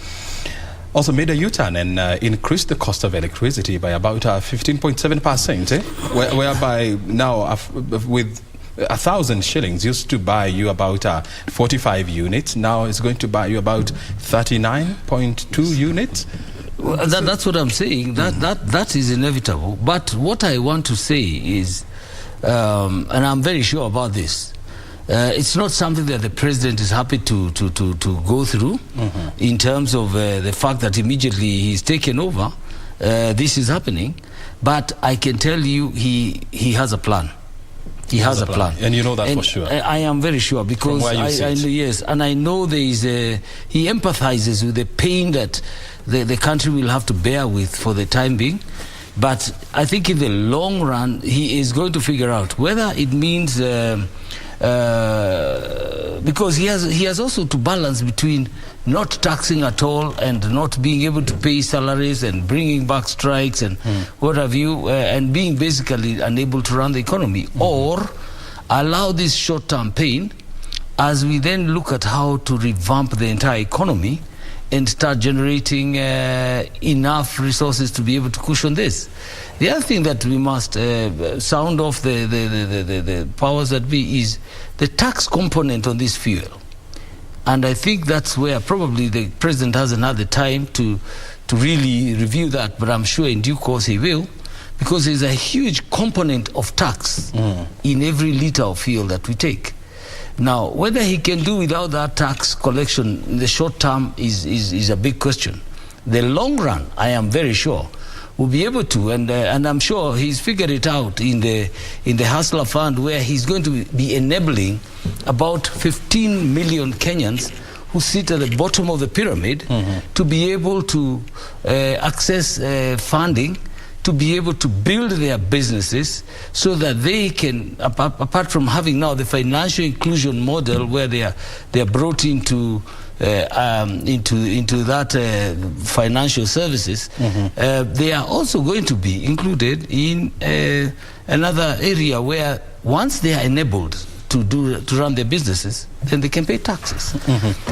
S1: also made a U-turn and increased the cost of electricity by about 15.7%, whereby now with 1,000 shillings used to buy you about 45 units. Now it's going to buy you about 39.2 units.
S7: Well, that's what I'm saying. That is inevitable. But what I want to say is, and I'm very sure about this, it's not something that the president is happy to go through, in terms of the fact that immediately he's taken over, this is happening. But I can tell you, he has a plan. He has a plan.
S1: And you know that for sure.
S7: I am very sure, because I know, yes, and I know there is he empathizes with the pain that the country will have to bear with for the time being. But I think in the long run, he is going to figure out whether it means, because he has also to balance between not taxing at all and not being able to pay salaries and bringing back strikes and what have you, and being basically unable to run the economy, or allow this short-term pain as we then look at how to revamp the entire economy and start generating enough resources to be able to cushion this. The other thing that we must sound off the powers that be is the tax component on this fuel. And I think that's where probably the president hasn't had the time to really review that, but I'm sure in due course he will, because there's a huge component of tax in every liter of fuel that we take. Now, whether he can do without that tax collection in the short term is a big question. The long run, I am very sure, will be able to, and I'm sure he's figured it out in the Hustler Fund, where he's going to be enabling about 15 million Kenyans who sit at the bottom of the pyramid to be able to access funding, to be able to build their businesses, so that they can, apart from having now the financial inclusion model where they are brought into that financial services, they are also going to be included in another area where once they are enabled to run their businesses, then they can pay taxes.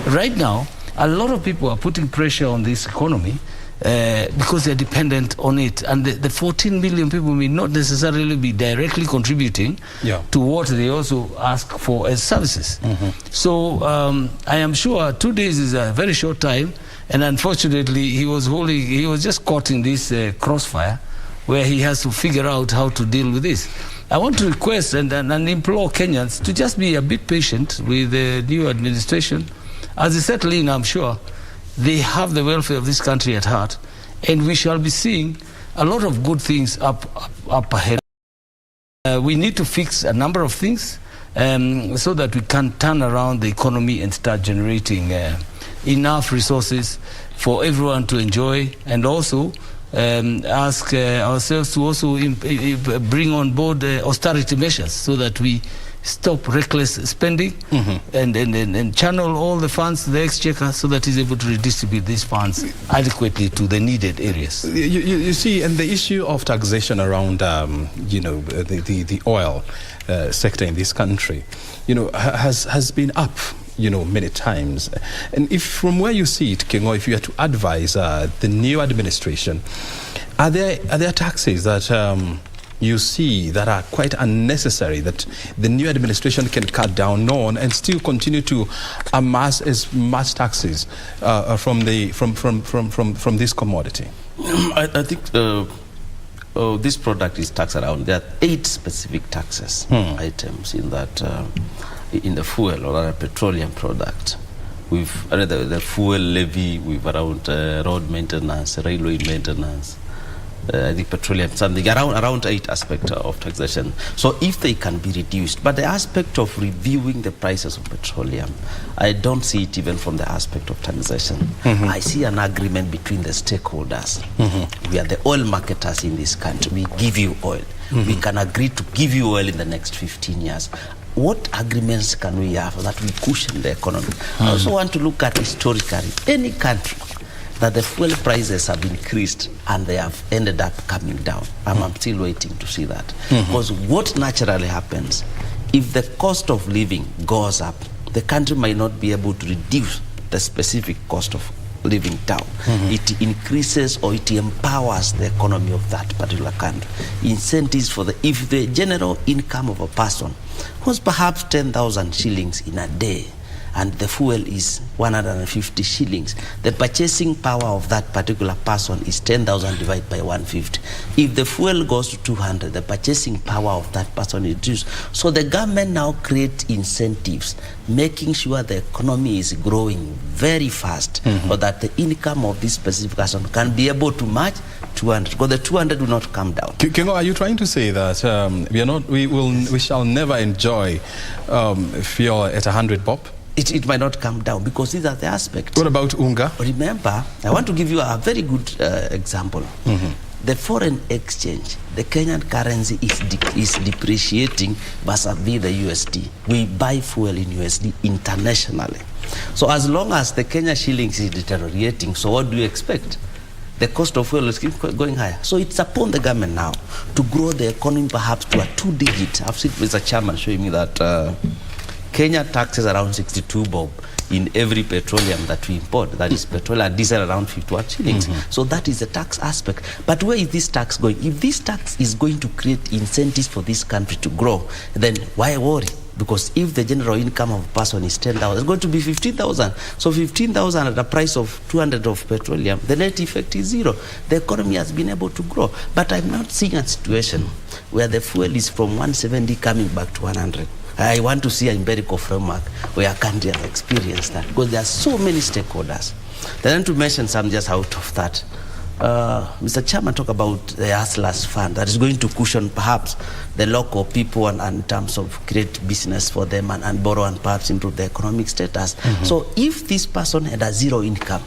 S7: Right now, a lot of people are putting pressure on this economy because they're dependent on it, and the 14 million people may not necessarily be directly contributing to what they also ask for as services. So I am sure 2 days is a very short time, and unfortunately he was just caught in this crossfire where he has to figure out how to deal with this. I want to request and implore Kenyans to just be a bit patient with the new administration. As they settle in, I'm sure they have the welfare of this country at heart, and we shall be seeing a lot of good things up ahead. We need to fix a number of things so that we can turn around the economy and start generating enough resources for everyone to enjoy, and also ask ourselves to also bring on board austerity measures so that we stop reckless spending and channel all the funds to the exchequer so that he's able to redistribute these funds adequately to the needed areas.
S1: You see, and the issue of taxation around, the oil sector in this country, has been up many times. And if from where you see it, King, or if you are to advise the new administration, are there taxes that you see that are quite unnecessary that the new administration can cut down on and still continue to amass as much taxes from this commodity?
S11: I think this product is taxed around. There are 8 specific taxes items in that in the fuel or petroleum product. We've the fuel levy. We've around road maintenance, railway maintenance. I think petroleum, something around 8 aspects of taxation. So if they can be reduced, but the aspect of reviewing the prices of petroleum, I don't see it even from the aspect of taxation. I see an agreement between the stakeholders. We are the oil marketers in this country. We give you oil. We can agree to give you oil in the next 15 years. What agreements can we have that we cushion the economy? I also want to look at historically any country that the fuel prices have increased and they have ended up coming down. I'm still waiting to see that. Because what naturally happens, if the cost of living goes up, the country might not be able to reduce the specific cost of living down. It increases or it empowers the economy of that particular country. Incentives for if the general income of a person was perhaps 10,000 shillings in a day, and the fuel is 150 shillings, the purchasing power of that particular person is 10,000 divided by 150. If the fuel goes to 200, the purchasing power of that person is reduced. So the government now creates incentives, making sure the economy is growing very fast, so that the income of this specific person can be able to match 200, because the 200 will not come down.
S1: Kingo, are you trying to say that we shall never enjoy fuel at 100 bob?
S11: It might not come down because these are the aspects.
S1: What about unga?
S11: Remember, I want to give you a very good example. The foreign exchange, the Kenyan currency is depreciating vis-a-vis the USD. We buy fuel in USD internationally. So as long as the Kenya shillings is deteriorating, so what do you expect? The cost of fuel is keep going higher. So it's upon the government now to grow the economy perhaps to a 2-digit. I've seen Mr. Chairman showing me that Kenya taxes around 62 bob in every petroleum that we import. That is petrol and diesel around 51 shillings. So that is the tax aspect. But where is this tax going? If this tax is going to create incentives for this country to grow, then why worry? Because if the general income of a person is 10,000, it's going to be 15,000. So 15,000 at a price of 200 of petroleum, the net effect is 0. The economy has been able to grow. But I'm not seeing a situation where the fuel is from 170 coming back to 100. I want to see an empirical framework where a country has experienced that, because there are so many stakeholders. Then to mention some just out of that, Mr. Chairman talked about the Hustlers Fund that is going to cushion perhaps the local people and in terms of create business for them and borrow and perhaps improve their economic status. So if this person had a 0 income,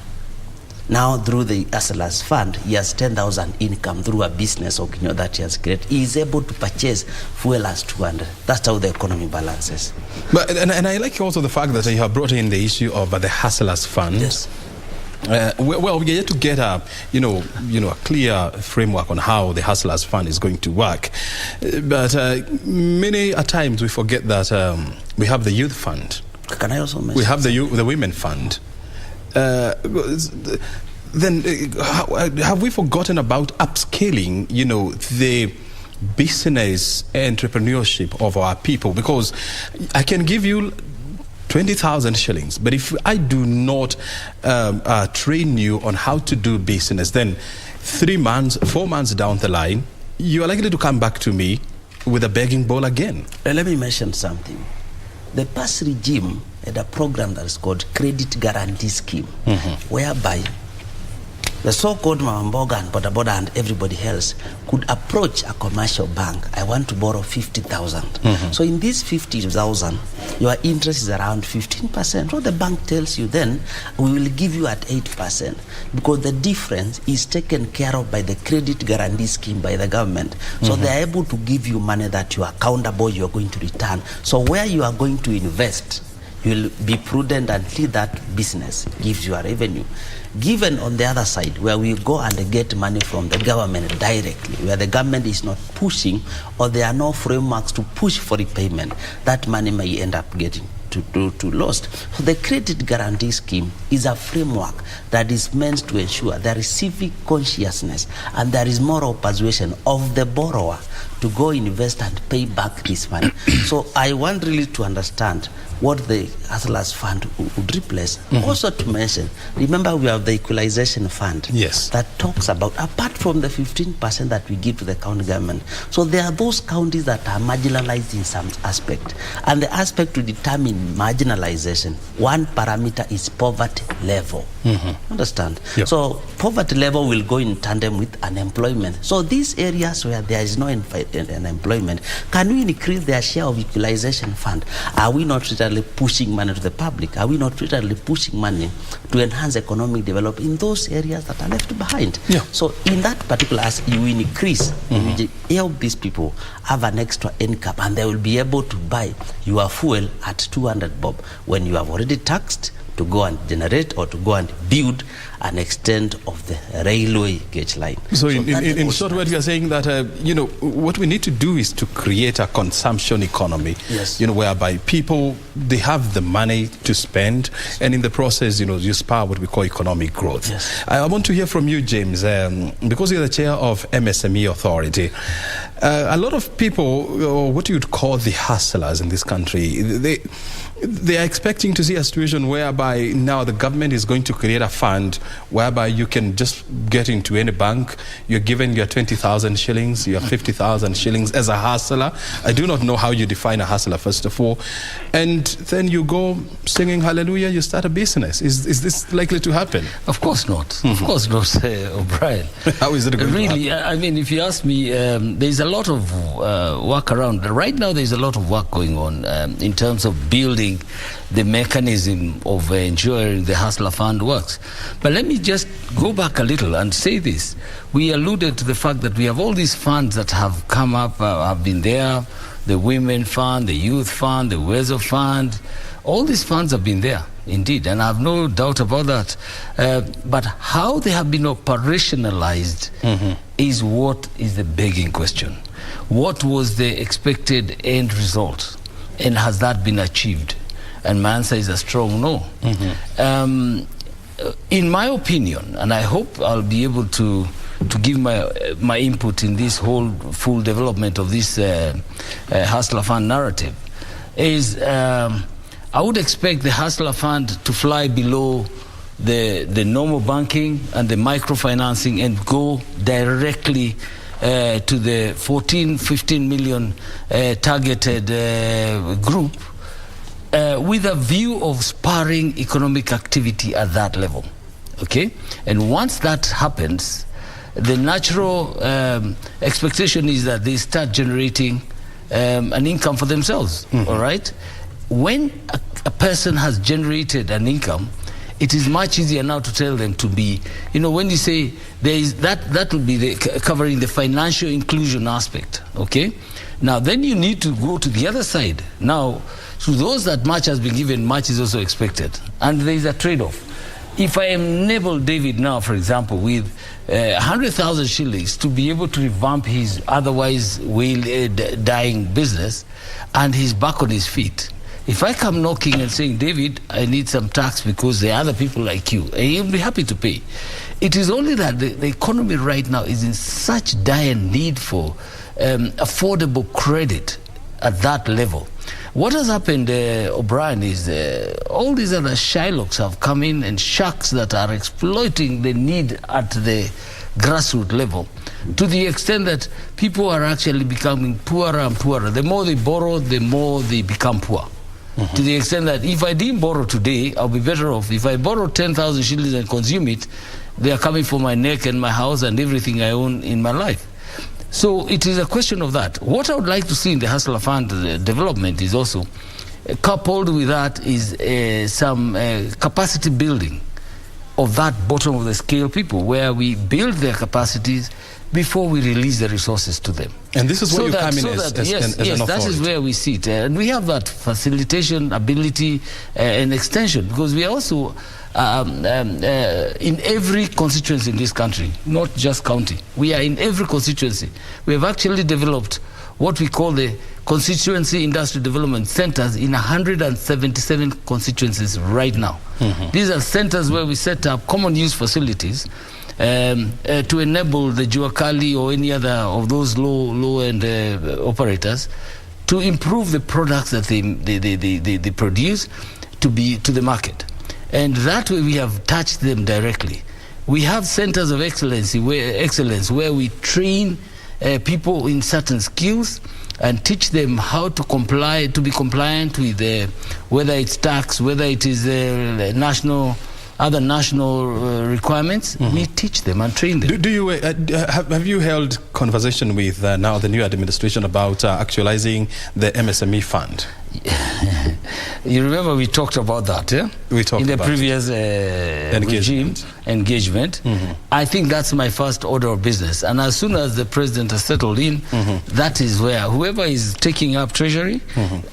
S11: now through the Hustlers Fund, he has 10,000 income through a business or that he has created. He is able to purchase fuel as 200. That's how the economy balances.
S1: But and I like also the fact that you have brought in the issue of the Hustlers Fund.
S11: Yes.
S1: Well, we get to get a a clear framework on how the Hustlers Fund is going to work. But many a times we forget that we have the Youth Fund.
S11: Can I also mention?
S1: We have the Women Fund. Then have we forgotten about upscaling, the business entrepreneurship of our people? Because I can give you 20,000 shillings, but if I do not train you on how to do business, then 3 months, 4 months down the line, you are likely to come back to me with a begging bowl again.
S11: Let me mention something. The past regime had a program that is called Credit Guarantee Scheme, whereby the so-called Mamamboga and Bodaboda and everybody else could approach a commercial bank. I want to borrow 50,000. So in this 50,000, your interest is around 15%. So the bank tells you then, we will give you at 8%, because the difference is taken care of by the credit guarantee scheme by the government. So they are able to give you money that you are accountable, you are going to return. So where you are going to invest, you will be prudent until that business gives you a revenue. Given on the other side, where we go and get money from the government directly, where the government is not pushing or there are no frameworks to push for repayment, that money may end up getting to lost. So the credit guarantee scheme is a framework that is meant to ensure there is civic consciousness and there is moral persuasion of the borrower to go invest and pay back this money. So I want really to understand what the Hustlers Fund would replace. Also to mention, remember we have the Equalization Fund that talks about, apart from the 15% that we give to the county government, so there are those counties that are marginalized in some aspect. And the aspect to determine marginalization, one parameter is poverty level. Understand? So poverty level will go in tandem with unemployment. So these areas where there is no unemployment, can we increase their share of Equalization Fund? Are we not literally pushing money to the public? Are we not literally pushing money to enhance economic development in those areas that are left behind? So in that particular, as you increase, you help these people have an extra income and they will be able to buy your fuel at 200 bob when you have already taxed to go and generate or to go and build an extent of the railway gauge line.
S1: So in short, what you are saying that, what we need to do is to create a consumption economy, whereby people, they have the money to spend, and in the process, you spur what we call economic growth. I want to hear from you, James, because you're the chair of MSME Authority. A lot of people, or what you'd call the hustlers in this country, they are expecting to see a situation whereby now the government is going to create a fund whereby you can just get into any bank, you're given your 20,000 shillings, your 50,000 shillings as a hustler. I do not know how you define a hustler, first of all. And then you go singing hallelujah, you start a business. Is this likely to happen?
S7: Of course not. Of course not, O'Brien.
S1: How is it going to happen?
S7: I mean, if you ask me, there's a lot of work around. Right now, there's a lot of work going on in terms of building the mechanism of ensuring the Hustler Fund works. But let me just go back a little and say this. We alluded to the fact that we have all these funds that have come up, have been there, the Women Fund, the Youth Fund, the Wezo Fund. All these funds have been there, indeed, and I have no doubt about that. But how they have been operationalized is what is the begging question. What was the expected end result? And has that been achieved? And my answer is a strong no. In my opinion, and I hope I'll be able to give my input in this whole full development of this Hustler Fund narrative, is I would expect the Hustler Fund to fly below the normal banking and the microfinancing and go directly to the 14-15 million targeted group, with a view of spurring economic activity at that level. Okay? And once that happens, the natural expectation is that they start generating an income for themselves. All right? When a person has generated an income, it is much easier now to tell them to be, when you say there is that will be covering the financial inclusion aspect. Okay? Now, then you need to go to the other side. Now, to those that much has been given, much is also expected. And there is a trade-off. If I enable David now, for example, with 100,000 shillings to be able to revamp his otherwise dying business, and he's back on his feet, if I come knocking and saying, David, I need some tax because there are other people like you, and he'll be happy to pay. It is only that the economy right now is in such dire need for affordable credit at that level. What has happened, O'Brien, is all these other Shylocks have come in and sharks that are exploiting the need at the grassroots level, to the extent that people are actually becoming poorer and poorer. The more they borrow, the more they become poor. To the extent that if I didn't borrow today, I'll be better off. If I borrow 10,000 shillings and consume it, they are coming for my neck and my house and everything I own in my life. So it is a question of that. What I would like to see in the Hustler Fund development is also, coupled with that, is some capacity building of that bottom of the scale people, where we build their capacities before we release the resources to them.
S1: And this is where you come in as an authority.
S7: That is where we sit. And we have that facilitation ability and extension, because we are also in every constituency in this country, not just county. We are in every constituency. We have actually developed what we call the constituency industry development centers in 177 constituencies right now. These are centers where we set up common use facilities to enable the Juakali or any other of those low-end operators to improve the products that they produce to the market. And that way we have touched them directly. We have centers of excellence where we train people in certain skills and teach them how to be compliant with whether it's tax, whether it is other national requirements. We teach them and train them.
S1: Do you have you held conversation with now the new administration about actualizing the MSME fund?
S7: You remember we talked about that, yeah?
S1: We talked
S7: in the
S1: about
S7: previous engagement. I think that's my first order of business. And as soon as the president has settled in, that is where whoever is taking up treasury,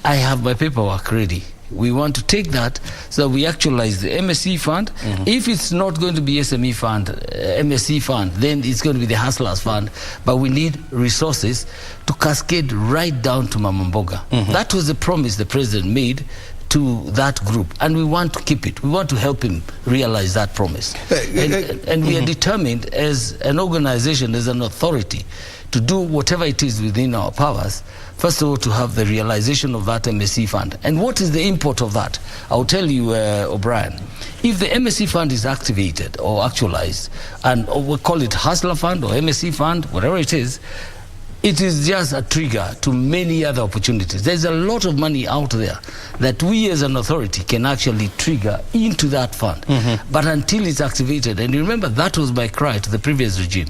S7: I have my paperwork ready. We want to take that so that we actualize the MSC fund. If it's not going to be SME fund, MSC fund, then it's going to be the Hustlers fund. But we need resources to cascade right down to Mamamboga. That was the promise the president made to that group, and we want to keep it. We want to help him realize that promise. And we are determined as an organization, as an authority, to do whatever it is within our powers, first of all, to have the realization of that MSC fund. And what is the import of that? I'll tell you, O'Brien. If the MSC fund is activated or actualized, and we call it Hustler Fund or MSC Fund, whatever it is just a trigger to many other opportunities. There's a lot of money out there that we as an authority can actually trigger into that fund. But until it's activated, and remember that was my cry to the previous regime,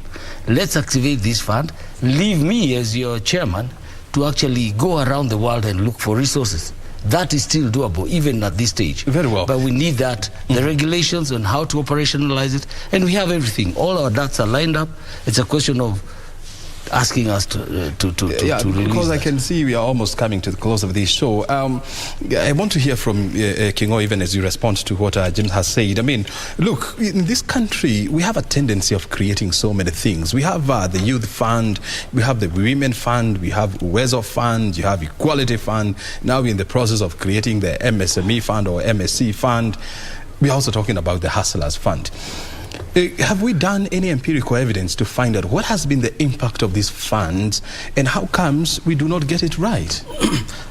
S7: let's activate this fund, leave me as your chairman to actually go around the world and look for resources. That is still doable, even at this stage.
S1: Very well.
S7: But we need that, the regulations on how to operationalize it, and we have everything. All our ducks are lined up. It's a question of asking us to release
S1: because
S7: that.
S1: I can see we are almost coming to the close of this show. I want to hear from Kingo, even as you respond to what James has said. I mean, look, in this country, we have a tendency of creating so many things. We have the Youth Fund, we have the Women Fund, we have Uwezo Fund, you have Equality Fund. Now we're in the process of creating the MSME Fund or MSC Fund. We're also talking about the Hustlers Fund. Have we done any empirical evidence to find out what has been the impact of these funds and how comes we do not get it right?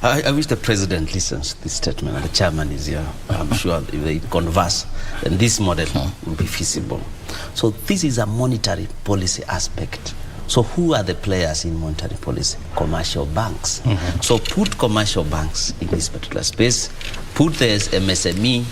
S11: I wish the president listens to this statement and the chairman is here. I'm sure if they converse, then this model will be feasible. So this is a monetary policy aspect. So who are the players in monetary policy? Commercial banks. So put commercial banks in this particular space, put the MSME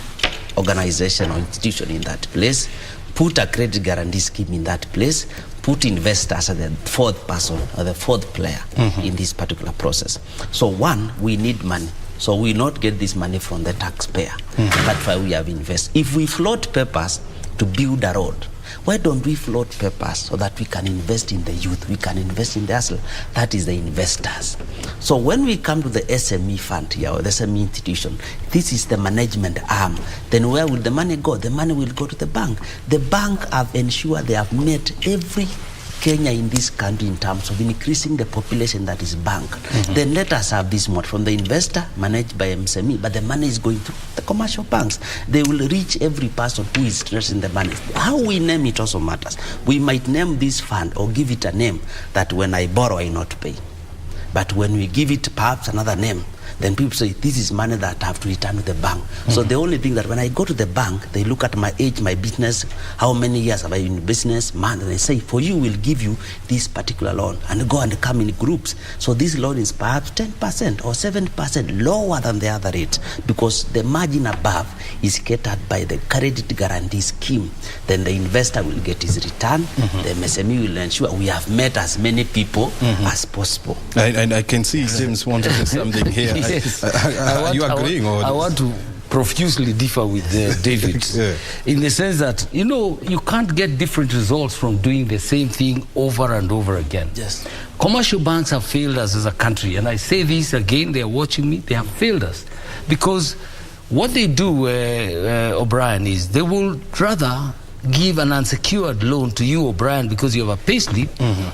S11: organization or institution in that place, put a credit guarantee scheme in that place, put investors as the fourth person or the fourth player in this particular process. So one, we need money. So we not get this money from the taxpayer. That's why we have invested. If we float papers to build a road, why don't we float papers so that we can invest in the youth, we can invest in the hustle? That is the investors. So when we come to the SME fund here, or the SME institution, this is the management arm. Then where will the money go? The money will go to the bank. The bank have ensured they have met every Kenya in this country in terms of increasing the population that is banked. Then let us have this model from the investor managed by MSME, but the money is going through the commercial banks. They will reach every person who is interested in the money. How we name it also matters. We might name this fund or give it a name that when I borrow, I not pay. But when we give it perhaps another name, then people say, this is money that I have to return to the bank. So the only thing that when I go to the bank, they look at my age, my business, how many years have I been in business, and they say, for you, we'll give you this particular loan, and go and come in groups. So this loan is perhaps 10% or 7% lower than the other rate, because the margin above is catered by the credit guarantee scheme. Then the investor will get his return. The MSME will ensure we have met as many people as possible.
S1: And I can see James wanted to say something here.
S7: Yes.
S1: Are you agreeing?
S7: I want to profusely differ with David in the sense that, you know, you can't get different results from doing the same thing over and over again.
S11: Yes.
S7: Commercial banks have failed us as a country, and I say this again, they are watching me, they have failed us because What they do, O'Brien, is they will rather give an unsecured loan to you, O'Brien, because you have a payslip,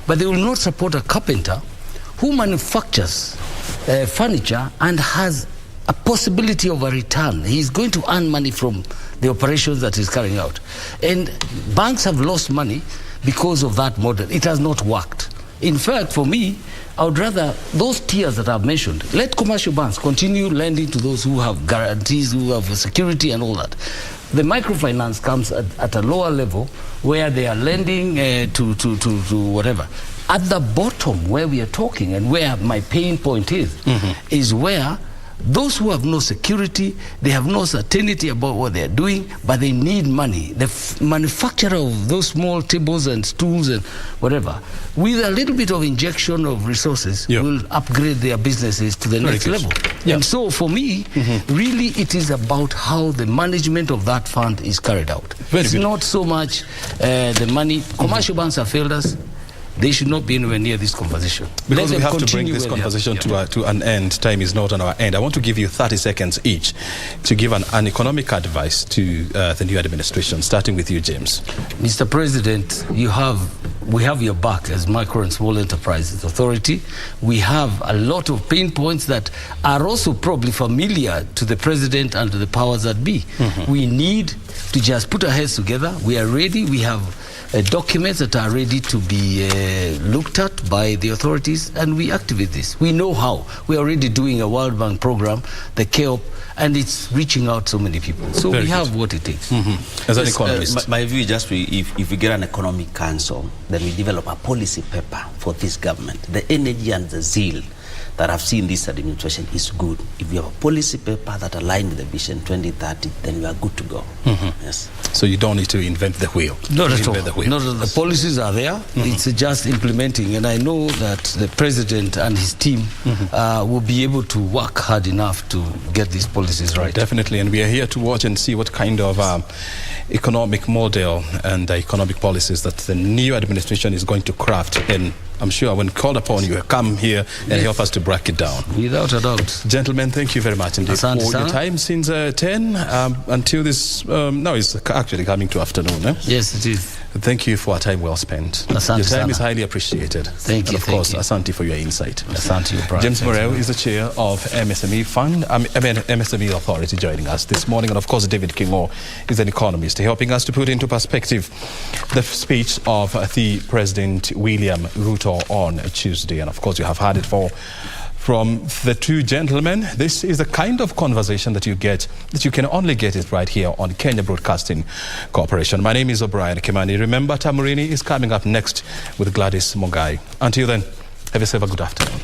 S7: but they will not support a carpenter who manufactures furniture and has a possibility of a return. He's going to earn money from the operations that he's carrying out. And banks have lost money because of that model. It has not worked. In fact, for me, I would rather those tiers that I've mentioned, let commercial banks continue lending to those who have guarantees, who have security and all that. The microfinance comes at a lower level where they are lending to whatever. At the bottom where we are talking and where my pain point is where those who have no security, they have no certainty about what they are doing, but they need money. The manufacturer of those small tables and stools and whatever, with a little bit of injection of resources, will upgrade their businesses to the next level. And so for me, really it is about how the management of that fund is carried out. It's not so much the money. Commercial banks have failed us. They should not be anywhere near this conversation.
S1: Because we have to bring this conversation to an end. Time is not on our end. I want to give you 30 seconds each to give an economic advice to the new administration, starting with you, James.
S7: Mr. President, we have your back as Micro and Small Enterprises Authority. We have a lot of pain points that are also probably familiar to the President and to the powers that be. We need to just put our heads together. We are ready. We have documents that are ready to be looked at by the authorities, and we activate this. We know how. We are already doing a World Bank program, the KEOP, and it's reaching out so many people. So we have what it takes.
S1: As an economist.
S11: My view is just if we get an economic council, then we develop a policy paper for this government. The energy and the zeal that I've seen this administration is good. If you have a policy paper that aligns with the Vision 2030, then we are good to go. Yes.
S1: So you don't need to invent the wheel.
S7: Not at all. The policies are there. It's just implementing. And I know that the President and his team will be able to work hard enough to get these policies right.
S1: Definitely. And we are here to watch and see what kind of economic model and economic policies that the new administration is going to craft. And I'm sure when called upon, you come here and help us to break it down.
S7: Without a doubt.
S1: Gentlemen, thank you very much indeed for your time since 10 until this, now it's actually coming to afternoon.
S7: Yes, it is.
S1: Thank you for a time well spent.
S7: Asante
S1: your time
S7: sana.
S1: is highly appreciated.
S7: Thank you.
S1: And of course, Asante for your insight.
S7: Asante, Brian.
S1: James Morel is the chair of MSME Fund, MSME Authority, joining us this morning. And of course, David Kingo is an economist, helping us to put into perspective the speech of the President William Ruto on Tuesday. And of course, you have heard it from the two gentlemen. This is the kind of conversation that you get, that you can only get it right here on Kenya Broadcasting Corporation. My name is O'Brien Kimani. Remember, Tamurini is coming up next with Gladys Mongai. Until then, have yourself a good afternoon.